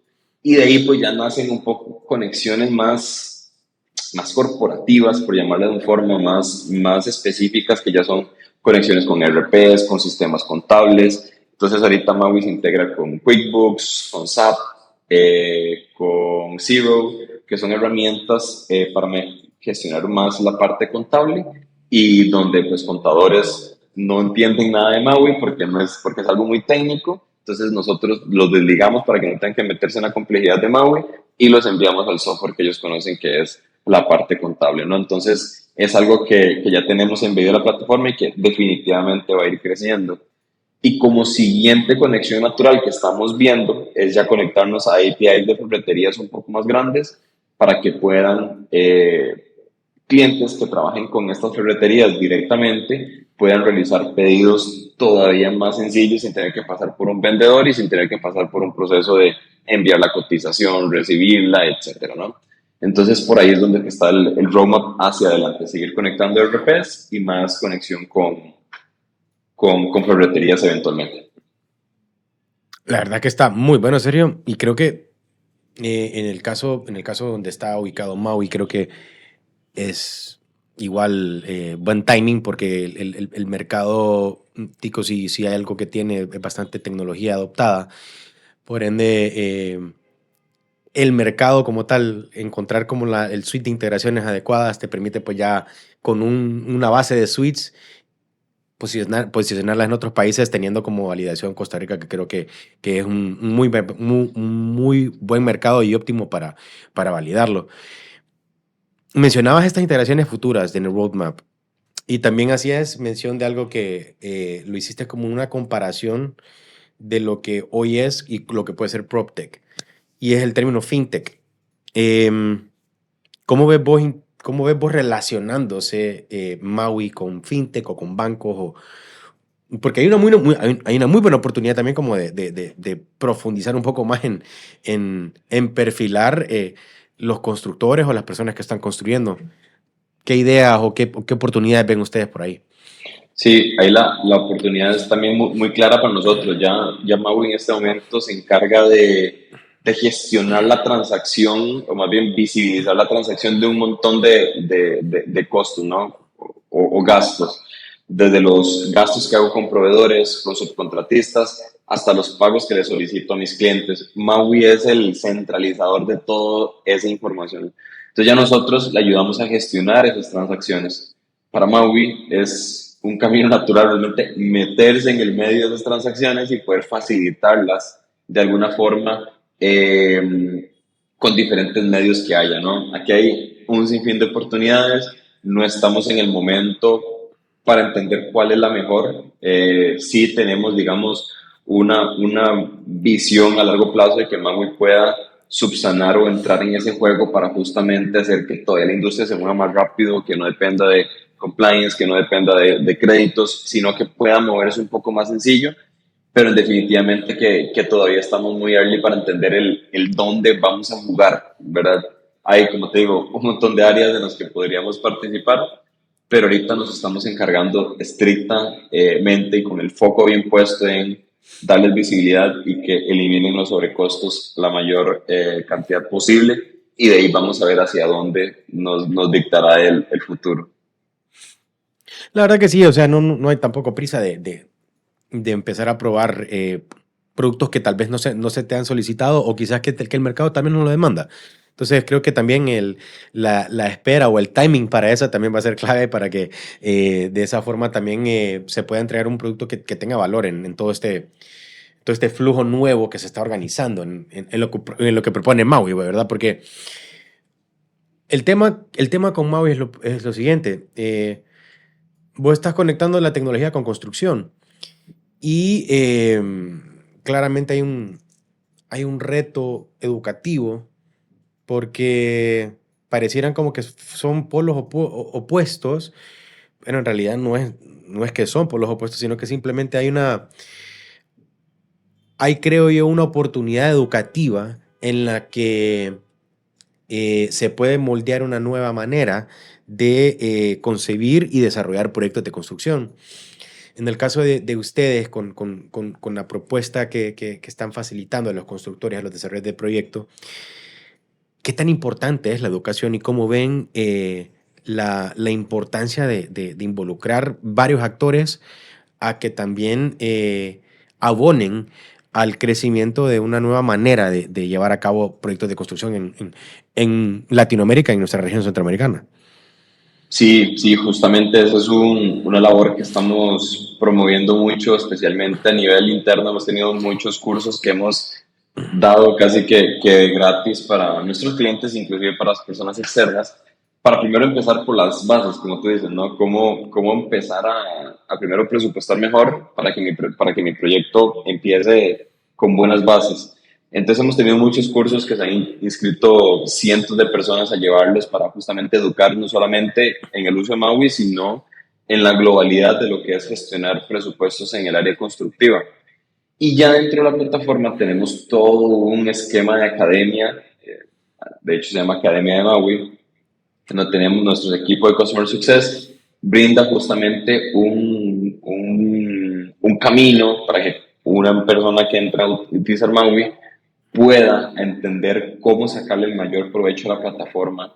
Y de ahí pues ya nacen un poco conexiones más corporativas, por llamarlas de una forma más específicas, que ya son conexiones con RPs, con sistemas contables. Entonces ahorita Maui se integra con QuickBooks, con SAP, con Xero, que son herramientas para gestionar más la parte contable y donde pues contadores no entienden nada de Maui porque es algo muy técnico. Entonces nosotros los desligamos para que no tengan que meterse en la complejidad de Maui y los enviamos al software que ellos conocen, que es la parte contable, ¿no? Entonces es algo que ya tenemos en medio de la plataforma y que definitivamente va a ir creciendo. Y como siguiente conexión natural que estamos viendo es ya conectarnos a APIs de ferreterías un poco más grandes para que puedan clientes que trabajen con estas ferreterías directamente puedan realizar pedidos todavía más sencillos sin tener que pasar por un vendedor y sin tener que pasar por un proceso de enviar la cotización, recibirla, etcétera, ¿no? Entonces, por ahí es donde está el roadmap hacia adelante, seguir conectando RPs y más conexión con ferreterías eventualmente. La verdad que está muy bueno, Sergio, y creo que en el caso donde está ubicado Maui, creo que es igual buen timing porque el mercado tico si hay algo que tiene es bastante tecnología adoptada. Por ende, el mercado como tal, encontrar como el suite de integraciones adecuadas te permite pues ya con una base de suites posicionarlas en otros países teniendo como validación Costa Rica, que creo que es un muy buen mercado y óptimo para validarlo. Mencionabas estas integraciones futuras en el roadmap y también hacías mención de algo que lo hiciste como una comparación de lo que hoy es y lo que puede ser PropTech, y es el término FinTech. ¿Cómo ves vos relacionándose Maui con FinTech o con bancos? Porque hay hay una muy buena oportunidad también como de profundizar un poco más en perfilar los constructores o las personas que están construyendo. ¿Qué ideas o qué oportunidades ven ustedes por ahí? Sí, ahí la oportunidad es también muy clara para nosotros. Ya Maui en este momento se encarga de gestionar la transacción, o más bien visibilizar la transacción de un montón de costos, ¿no? O gastos. Desde los gastos que hago con proveedores, con subcontratistas, hasta los pagos que le solicito a mis clientes. Maui es el centralizador de toda esa información. Entonces ya nosotros le ayudamos a gestionar esas transacciones. Para Maui es un camino natural realmente meterse en el medio de esas transacciones y poder facilitarlas de alguna forma con diferentes medios que haya, ¿no? Aquí hay un sinfín de oportunidades, no estamos en el momento para entender cuál es la mejor. Sí tenemos, digamos, una visión a largo plazo de que Maui pueda subsanar o entrar en ese juego para justamente hacer que toda la industria se mueva más rápido, que no dependa de compliance, que no dependa de créditos, sino que pueda moverse un poco más sencillo, pero definitivamente que todavía estamos muy early para entender el dónde vamos a jugar, ¿verdad? Hay, como te digo, un montón de áreas en las que podríamos participar, pero ahorita nos estamos encargando estrictamente y con el foco bien puesto en darles visibilidad y que eliminen los sobrecostos la mayor cantidad posible, y de ahí vamos a ver hacia dónde nos dictará el futuro. La verdad que sí, o sea, no hay tampoco prisa de empezar a probar productos que tal vez no se te han solicitado o quizás que el mercado también no lo demanda. Entonces creo que también la espera o el timing para eso también va a ser clave para que de esa forma también se pueda entregar un producto que tenga valor en todo este flujo nuevo que se está organizando en lo que propone Maui, ¿verdad? Porque el tema con Maui es lo siguiente. Vos estás conectando la tecnología con construcción y claramente hay un reto educativo porque parecieran como que son polos opuestos, pero en realidad no es que son polos opuestos, sino que simplemente hay, creo yo, una oportunidad educativa en la que se puede moldear una nueva manera de concebir y desarrollar proyectos de construcción. En el caso de ustedes, con la propuesta que están facilitando a los constructores, a los desarrolladores de proyectos, ¿qué tan importante es la educación y cómo ven la importancia de involucrar varios actores a que también abonen al crecimiento de una nueva manera de llevar a cabo proyectos de construcción en Latinoamérica y en nuestra región centroamericana? Sí, sí, justamente eso es una labor que estamos promoviendo mucho, especialmente a nivel interno. Hemos tenido muchos cursos que hemos dado casi que gratis para nuestros clientes, inclusive para las personas externas, para primero empezar por las bases, como tú dices, ¿no? Cómo empezar a primero presupuestar mejor para que mi proyecto empiece con buenas bases. Entonces hemos tenido muchos cursos que se han inscrito cientos de personas a llevarlos para justamente educar no solamente en el uso de Maui, sino en la globalidad de lo que es gestionar presupuestos en el área constructiva. Y ya dentro de la plataforma tenemos todo un esquema de academia, de hecho se llama Academia de Maui, donde tenemos nuestro equipo de Customer Success, brinda justamente un camino para que una persona que entra a utilizar Maui pueda entender cómo sacarle el mayor provecho a la plataforma,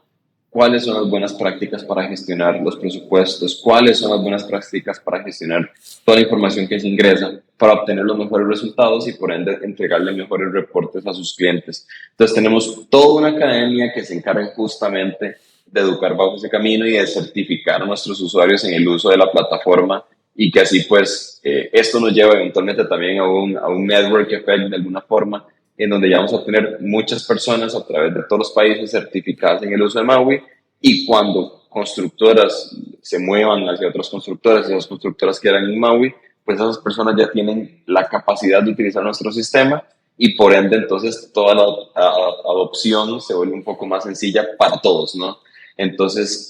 cuáles son las buenas prácticas para gestionar los presupuestos, cuáles son las buenas prácticas para gestionar toda la información que se ingresa para obtener los mejores resultados y por ende entregarle mejores reportes a sus clientes. Entonces tenemos toda una academia que se encarga justamente de educar bajo ese camino y de certificar a nuestros usuarios en el uso de la plataforma y que así pues esto nos lleva eventualmente también a un network effect de alguna forma en donde ya vamos a tener muchas personas a través de todos los países certificadas en el uso de Maui y cuando constructoras se muevan hacia otras constructoras y las constructoras quieran en Maui, pues esas personas ya tienen la capacidad de utilizar nuestro sistema y por ende entonces toda la adopción se vuelve un poco más sencilla para todos, ¿no? Entonces,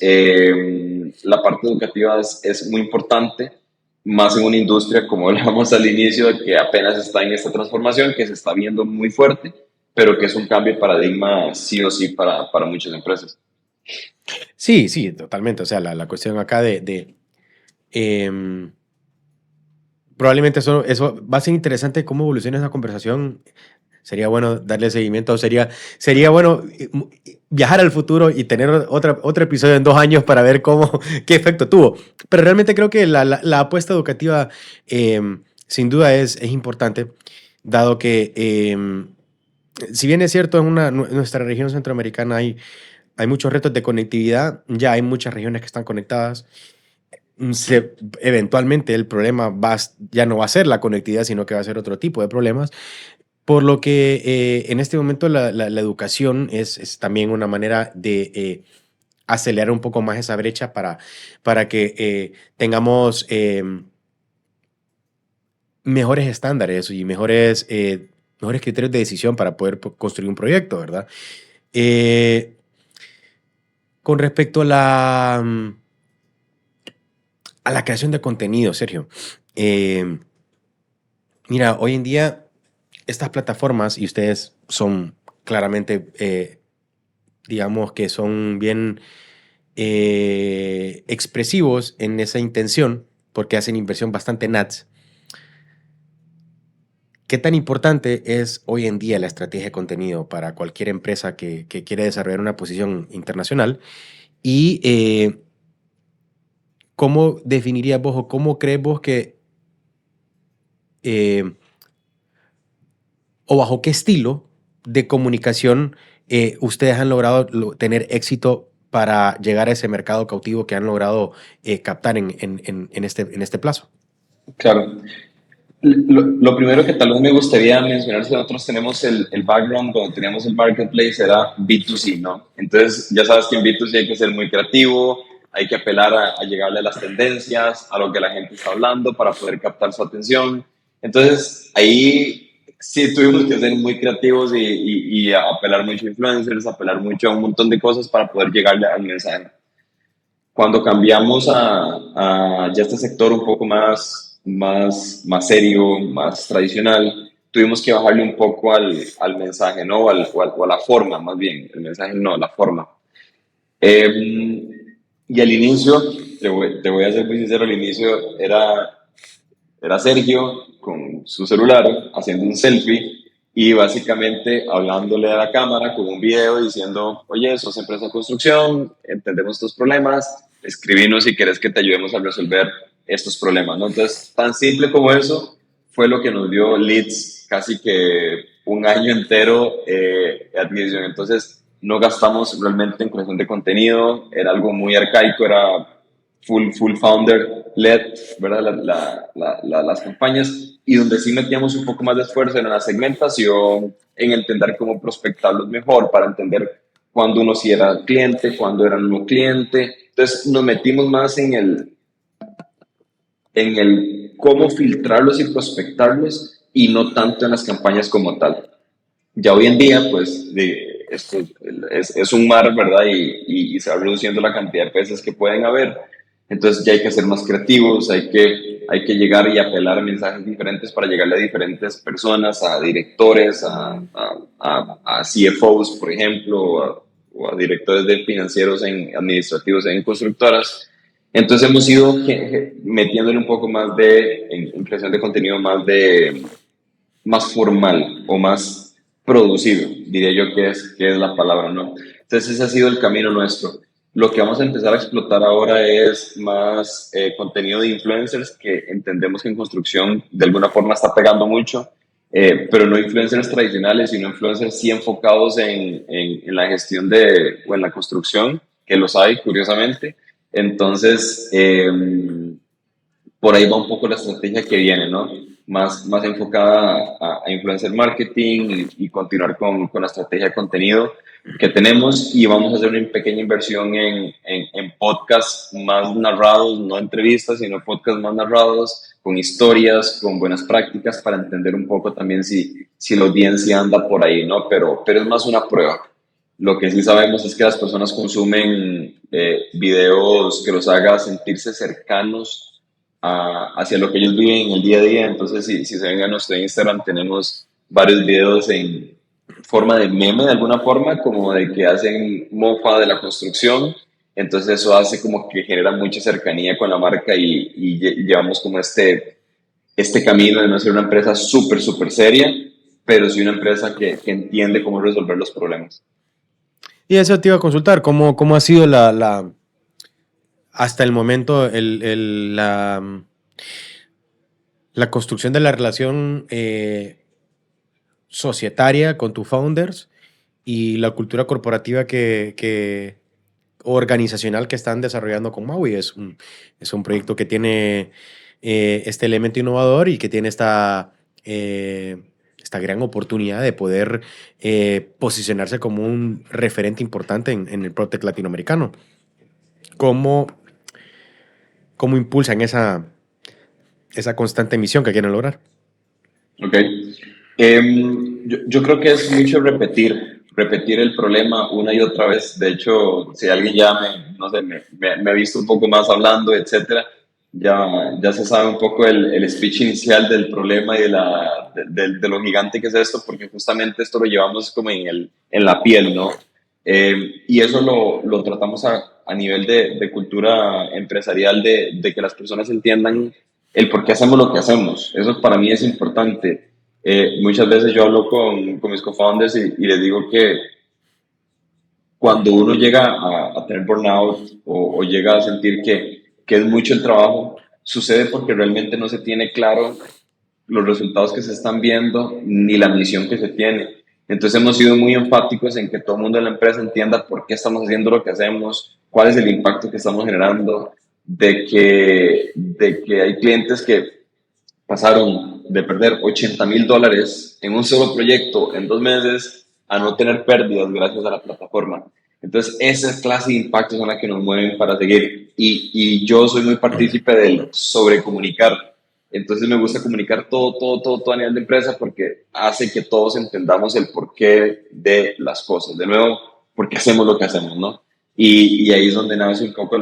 la parte educativa es muy importante, más en una industria, como hablábamos al inicio, que apenas está en esta transformación, que se está viendo muy fuerte, pero que es un cambio de paradigma sí o sí para muchas empresas. Sí, sí, totalmente. O sea, la cuestión acá em, probablemente eso va a ser interesante cómo evoluciona esa conversación. Sería bueno darle seguimiento. Sería bueno viajar al futuro y tener otro episodio en 2 años para ver qué efecto tuvo. Pero realmente creo que la apuesta educativa sin duda es importante, dado que si bien es cierto, en nuestra región centroamericana hay muchos retos de conectividad, ya hay muchas regiones que están conectadas. Eventualmente el problema ya no va a ser la conectividad, sino que va a ser otro tipo de problemas. Por lo que en este momento la educación es también una manera de acelerar un poco más esa brecha para que tengamos mejores estándares y mejores criterios de decisión para poder construir un proyecto, ¿verdad? Eh, con respecto a la creación de contenido, Sergio, eh, mira, hoy en día estas plataformas, y ustedes son claramente, digamos que son bien expresivos en esa intención, porque hacen inversión bastante en ads. ¿Qué tan importante es hoy en día la estrategia de contenido para cualquier empresa que quiere desarrollar una posición internacional? Y ¿cómo definirías vos o cómo crees vos eh, o bajo qué estilo de comunicación ustedes han logrado tener éxito para llegar a ese mercado cautivo que han logrado captar en este plazo? Claro. Lo primero que tal vez me gustaría mencionar es que nosotros tenemos el background, cuando teníamos el marketplace era B2C, ¿no? Entonces ya sabes que en B2C hay que ser muy creativo, hay que apelar a llegarle a las tendencias, a lo que la gente está hablando para poder captar su atención. Entonces ahí sí tuvimos que ser muy creativos y apelar mucho a influencers, apelar mucho a un montón de cosas para poder llegarle al mensaje. Cuando cambiamos a ya este sector un poco más serio, más tradicional, tuvimos que bajarle un poco al mensaje, ¿no? O a la forma, más bien. El mensaje no, la forma. Y al inicio, te voy a ser muy sincero, al inicio era Sergio con su celular haciendo un selfie y básicamente hablándole a la cámara con un video diciendo, oye, sos empresa de construcción, entendemos estos problemas, escribinos si quieres que te ayudemos a resolver estos problemas, ¿no? Entonces, tan simple como eso fue lo que nos dio leads casi que un año entero de adquisición. Entonces, no gastamos realmente en creación de contenido, era algo muy arcaico, era full founder-led, ¿verdad? Las campañas, y donde sí metíamos un poco más de esfuerzo en la segmentación, en entender cómo prospectarlos mejor, para entender cuándo uno sí era cliente, cuándo era no cliente. Entonces nos metimos más en el cómo filtrarlos y prospectarlos y no tanto en las campañas como tal. Ya hoy en día, pues, esto es un mar, ¿verdad? Y se va reduciendo la cantidad de peces que pueden haber. Entonces ya hay que ser más creativos, hay que llegar y apelar a mensajes diferentes para llegarle a diferentes personas, a directores, a CFOs, por ejemplo, o a directores de financieros, administrativos en constructoras. Entonces hemos ido metiéndole un poco más en creación de contenido más formal o más producido, diría yo que es la palabra, ¿no? Entonces ese ha sido el camino nuestro. Lo que vamos a empezar a explotar ahora es más contenido de influencers, que entendemos que en construcción de alguna forma está pegando mucho, pero no influencers tradicionales, sino influencers sí enfocados en la gestión o en la construcción, que los hay, curiosamente. Entonces, por ahí va un poco la estrategia que viene, ¿no? Más enfocada a influencer marketing y continuar con la estrategia de contenido que tenemos, y vamos a hacer una pequeña inversión en podcasts más narrados, no entrevistas, sino podcasts más narrados, con historias, con buenas prácticas, para entender un poco también si la audiencia anda por ahí, ¿no? Pero es más una prueba. Lo que sí sabemos es que las personas consumen videos que los haga sentirse cercanos hacia lo que ellos viven en el día a día. Entonces, si se ven a nuestro Instagram, tenemos varios videos en forma de meme, de alguna forma, como de que hacen mofa de la construcción. Entonces eso hace como que genera mucha cercanía con la marca, y llevamos como este camino de no ser una empresa súper seria, pero sí una empresa que entiende cómo resolver los problemas. Y eso te iba a consultar, ¿cómo ha sido hasta el momento la construcción de la relación societaria con tus founders y la cultura corporativa organizacional que están desarrollando con Maui? Es un proyecto que tiene este elemento innovador y que tiene esta gran oportunidad de poder posicionarse como un referente importante en el PropTech latinoamericano. ¿Cómo impulsan esa constante misión que quieren lograr? Ok. Yo creo que es mucho repetir el problema una y otra vez. De hecho, si alguien ya me ha visto un poco más hablando, etcétera, ya se sabe un poco el speech inicial del problema y de lo gigante que es esto, porque justamente esto lo llevamos como en la piel, ¿no? Y eso lo tratamos a nivel de cultura empresarial, de que las personas entiendan el por qué hacemos lo que hacemos. Eso para mí es importante. Muchas veces yo hablo con mis co-founders y les digo que cuando uno llega a tener burnout o llega a sentir que es mucho el trabajo, sucede porque realmente no se tiene claro los resultados que se están viendo ni la misión que se tiene. Entonces hemos sido muy enfáticos en que todo el mundo de la empresa entienda por qué estamos haciendo lo que hacemos, cuál es el impacto que estamos generando, de que hay clientes que pasaron de perder $80,000 en un solo proyecto en 2 meses a no tener pérdidas gracias a la plataforma. Entonces, esa clase de impactos son las que nos mueven para seguir. Y yo soy muy partícipe del sobrecomunicar. Entonces, me gusta comunicar todo a nivel de empresa porque hace que todos entendamos el porqué de las cosas. De nuevo, por qué hacemos lo que hacemos, ¿no? Y ahí es donde nace un poco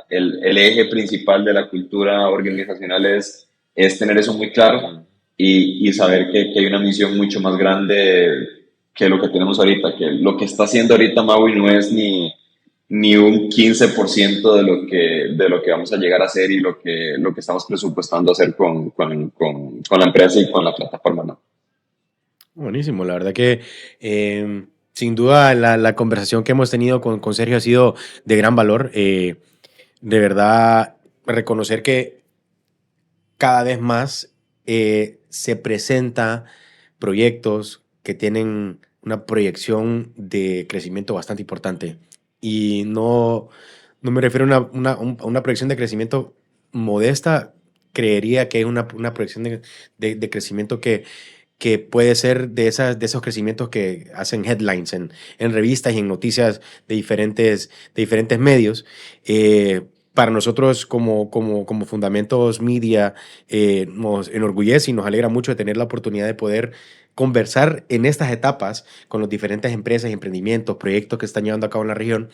el eje principal de la cultura organizacional es tener eso muy claro y saber que hay una misión mucho más grande que lo que tenemos ahorita, que lo que está haciendo ahorita Maui no es ni un 15% de lo que vamos a llegar a hacer y lo que estamos presupuestando hacer con la empresa y con la plataforma, ¿no? Buenísimo, la verdad que sin duda la conversación que hemos tenido con Sergio ha sido de gran valor. De verdad, reconocer que cada vez más se presenta proyectos que tienen una proyección de crecimiento bastante importante. Y no me refiero a una proyección de crecimiento modesta, creería que es una proyección de crecimiento que puede ser de esos crecimientos que hacen headlines en revistas y en noticias de diferentes medios. Para nosotros como Fundamentos Media nos enorgullece y nos alegra mucho de tener la oportunidad de poder conversar en estas etapas con las diferentes empresas, emprendimientos, proyectos que están llevando a cabo en la región,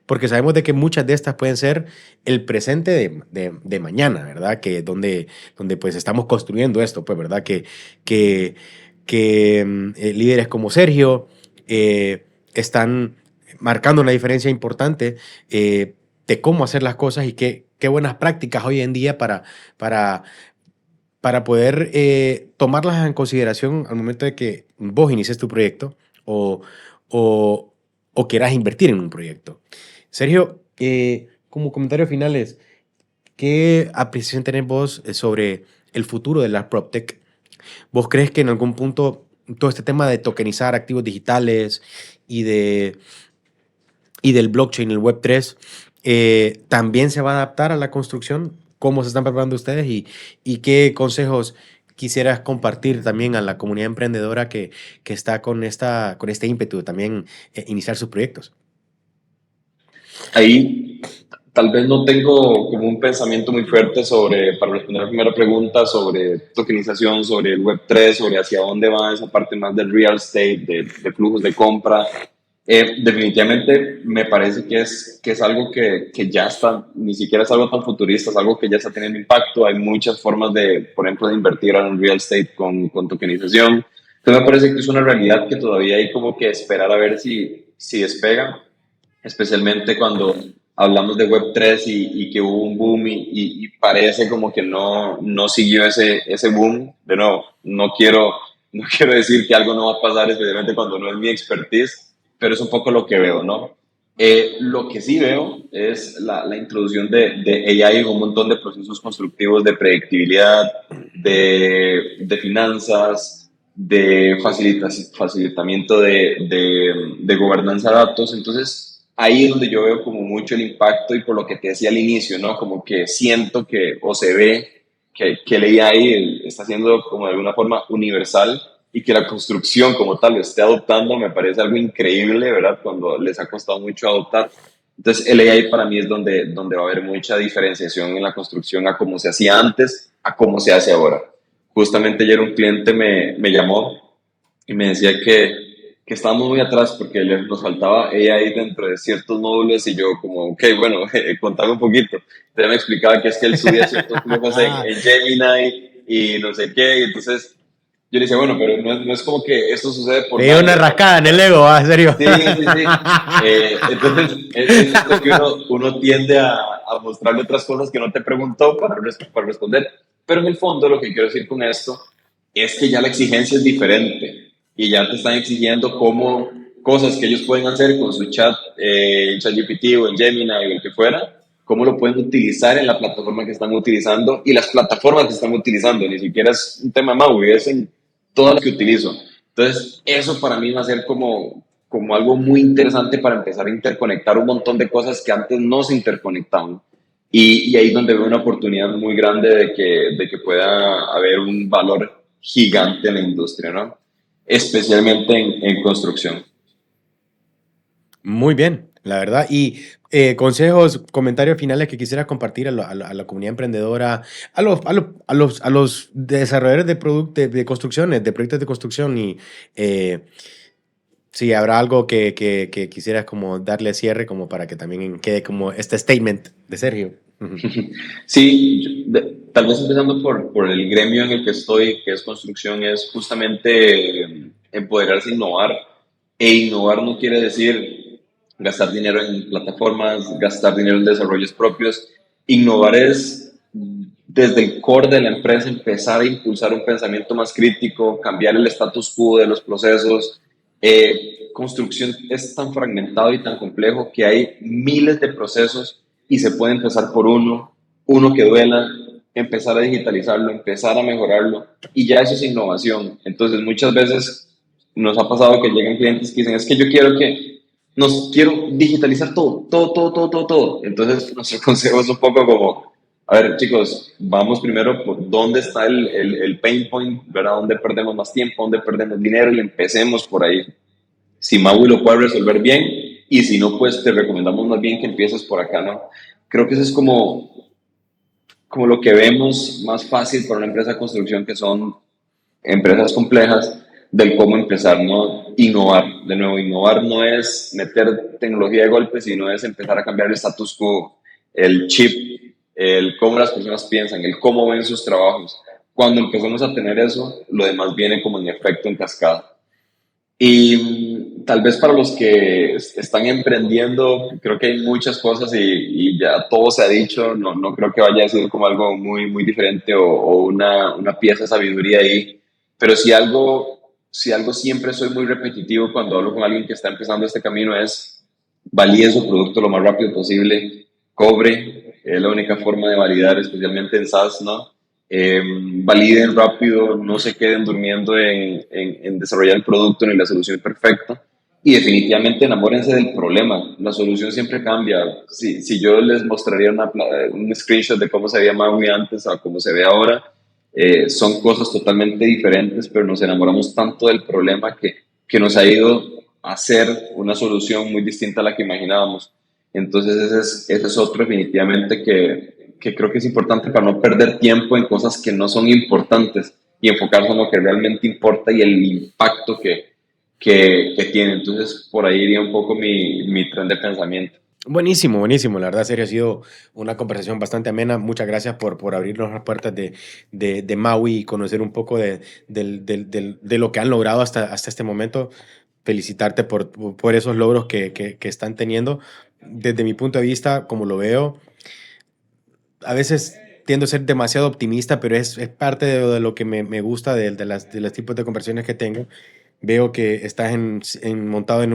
porque sabemos de que muchas de estas pueden ser el presente de mañana, ¿verdad? Donde pues estamos construyendo esto, pues, ¿verdad? Que líderes como Sergio están marcando una diferencia importante de cómo hacer las cosas y qué buenas prácticas hoy en día para poder tomarlas en consideración al momento de que vos inicies tu proyecto o, o quieras invertir en un proyecto. Sergio, como comentarios finales, ¿qué apreciación tenés vos sobre el futuro de la PropTech? ¿Vos crees que en algún punto todo este tema de tokenizar activos digitales y del blockchain, el Web3, también se va a adaptar a la construcción? ¿Cómo se están preparando ustedes? ¿Y qué consejos quisieras compartir también a la comunidad emprendedora que está con este ímpetu de también iniciar sus proyectos? Ahí tal vez no tengo como un pensamiento muy fuerte para responder la primera pregunta, sobre tokenización, sobre el Web3, sobre hacia dónde va esa parte más del real estate, de flujos de compra. Definitivamente me parece que es algo que ya está, ni siquiera es algo tan futurista, es algo que ya está teniendo impacto. Hay muchas formas por ejemplo, de invertir en real estate con tokenización. Entonces me parece que es una realidad que todavía hay como que esperar a ver si despega, especialmente cuando hablamos de Web3 y que hubo un boom y parece como que no siguió ese boom. De nuevo, no quiero decir que algo no va a pasar, especialmente cuando no es mi expertise, pero es un poco lo que veo, ¿no? Lo que sí veo es la introducción de AI en un montón de procesos constructivos de predictibilidad, de finanzas, de facilitamiento de gobernanza de datos. Entonces, ahí es donde yo veo como mucho el impacto, y por lo que te decía al inicio, ¿no? Como que siento que, o se ve que el AI está siendo como de alguna forma universal, y que la construcción como tal lo esté adoptando, me parece algo increíble, ¿verdad? Cuando les ha costado mucho adoptar. Entonces, el AI para mí es donde va a haber mucha diferenciación en la construcción a cómo se hacía antes, a cómo se hace ahora. Justamente ayer un cliente me llamó y me decía que estábamos muy atrás porque nos faltaba AI dentro de ciertos módulos, y yo como, ok, bueno, contame un poquito. Entonces me explicaba que es que él subía ciertos flujos en Gemini y no sé qué, y entonces yo le decía, bueno, pero no es como que esto sucede por... Te dio una rascada en el ego, ¿ah? ¿Serio? Sí, sí, sí. Entonces, es lo que uno tiende a mostrarle otras cosas que no te preguntó para responder. Pero en el fondo, lo que quiero decir con esto es que ya la exigencia es diferente, y ya te están exigiendo cómo cosas que ellos pueden hacer con su chat, en ChatGPT o en Gemini o el que fuera, cómo lo pueden utilizar en la plataforma que están utilizando y las plataformas que están utilizando. Ni siquiera es un tema Maui, es en todas las que utilizo. Entonces, eso para mí va a ser como algo muy interesante para empezar a interconectar un montón de cosas que antes no se interconectaban. Y ahí es donde veo una oportunidad muy grande de que pueda haber un valor gigante en la industria, ¿no? Especialmente en construcción. Muy bien, la verdad. Y consejos, comentarios finales que quisieras compartir a la comunidad emprendedora, a los desarrolladores de productos, de construcciones, de proyectos de construcción y si habrá algo que quisieras como darle cierre como para que también quede como este statement de Sergio. Ujú. Sí, tal vez empezando por el gremio en el que estoy, que es construcción, es justamente empoderarse e innovar. E innovar no quiere decir gastar dinero en plataformas, gastar dinero en desarrollos propios. Innovar es desde el core de la empresa empezar a impulsar un pensamiento más crítico, cambiar el status quo de los procesos. Construcción es tan fragmentado y tan complejo que hay miles de procesos y se puede empezar por uno que duela, empezar a digitalizarlo, empezar a mejorarlo y ya eso es innovación. Entonces muchas veces nos ha pasado que llegan clientes que dicen, es que yo quiero digitalizar todo, todo, todo, todo, todo, todo. Entonces nuestro consejo es un poco como, a ver chicos, vamos primero por dónde está el pain point, ¿verdad? ¿Dónde perdemos más tiempo? ¿Dónde perdemos dinero? Y empecemos por ahí. Si Maui lo puede resolver bien y si no, pues te recomendamos más bien que empieces por acá, ¿no? Creo que eso es como lo que vemos más fácil para una empresa de construcción que son empresas complejas del cómo empezar, ¿no? Innovar. De nuevo, innovar no es meter tecnología de golpe, sino es empezar a cambiar el status quo, el chip, el cómo las personas piensan, el cómo ven sus trabajos. Cuando empezamos a tener eso, lo demás viene como en efecto en cascada. Y tal vez para los que están emprendiendo, creo que hay muchas cosas y ya todo se ha dicho, no creo que vaya a ser como algo muy, muy diferente o una pieza de sabiduría ahí, pero si algo siempre soy muy repetitivo cuando hablo con alguien que está empezando este camino es valide su producto lo más rápido posible, cobre, es la única forma de validar, especialmente en SaaS, ¿no? Validen rápido, no se queden durmiendo en desarrollar el producto ni la solución perfecta. Y definitivamente enamórense del problema. La solución siempre cambia. Si yo les mostraría un screenshot de cómo se veía Maui antes a cómo se ve ahora, son cosas totalmente diferentes, pero nos enamoramos tanto del problema que nos ha ido a hacer una solución muy distinta a la que imaginábamos. Entonces ese es otro definitivamente que creo que es importante para no perder tiempo en cosas que no son importantes y enfocarse en lo que realmente importa y el impacto que tiene. Entonces, por ahí iría un poco mi tren de pensamiento. Buenísimo, buenísimo. La verdad, Sergio, ha sido una conversación bastante amena. Muchas gracias por abrirnos las puertas de Maui y conocer un poco de lo que han logrado hasta este momento. Felicitarte por esos logros que están teniendo. Desde mi punto de vista, como lo veo, a veces tiendo a ser demasiado optimista, pero es parte de lo que me gusta de los tipos de conversaciones que tengo. Veo que estás montado en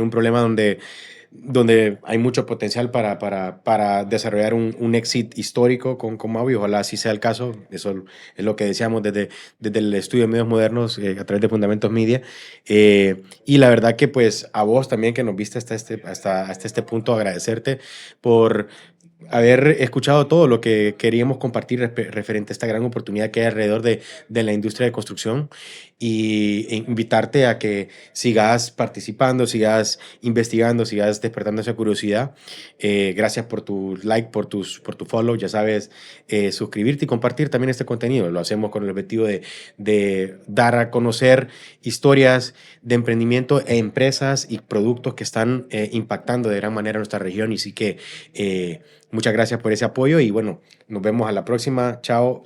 un problema donde hay mucho potencial para desarrollar un exit histórico con Maui. Ojalá así sea el caso. Eso es lo que deseamos desde el estudio de medios modernos a través de Fundamentos Media. Y la verdad que pues a vos también que nos viste hasta este punto, agradecerte por haber escuchado todo lo que queríamos compartir referente a esta gran oportunidad que hay alrededor de la industria de construcción e invitarte a que sigas participando, sigas investigando, sigas despertando esa curiosidad. Gracias por tu like, por tu follow, ya sabes, suscribirte y compartir también este contenido. Lo hacemos con el objetivo de dar a conocer historias de emprendimiento e empresas y productos que están impactando de gran manera nuestra región y sí que muchas gracias por ese apoyo y bueno, nos vemos a la próxima. Chao.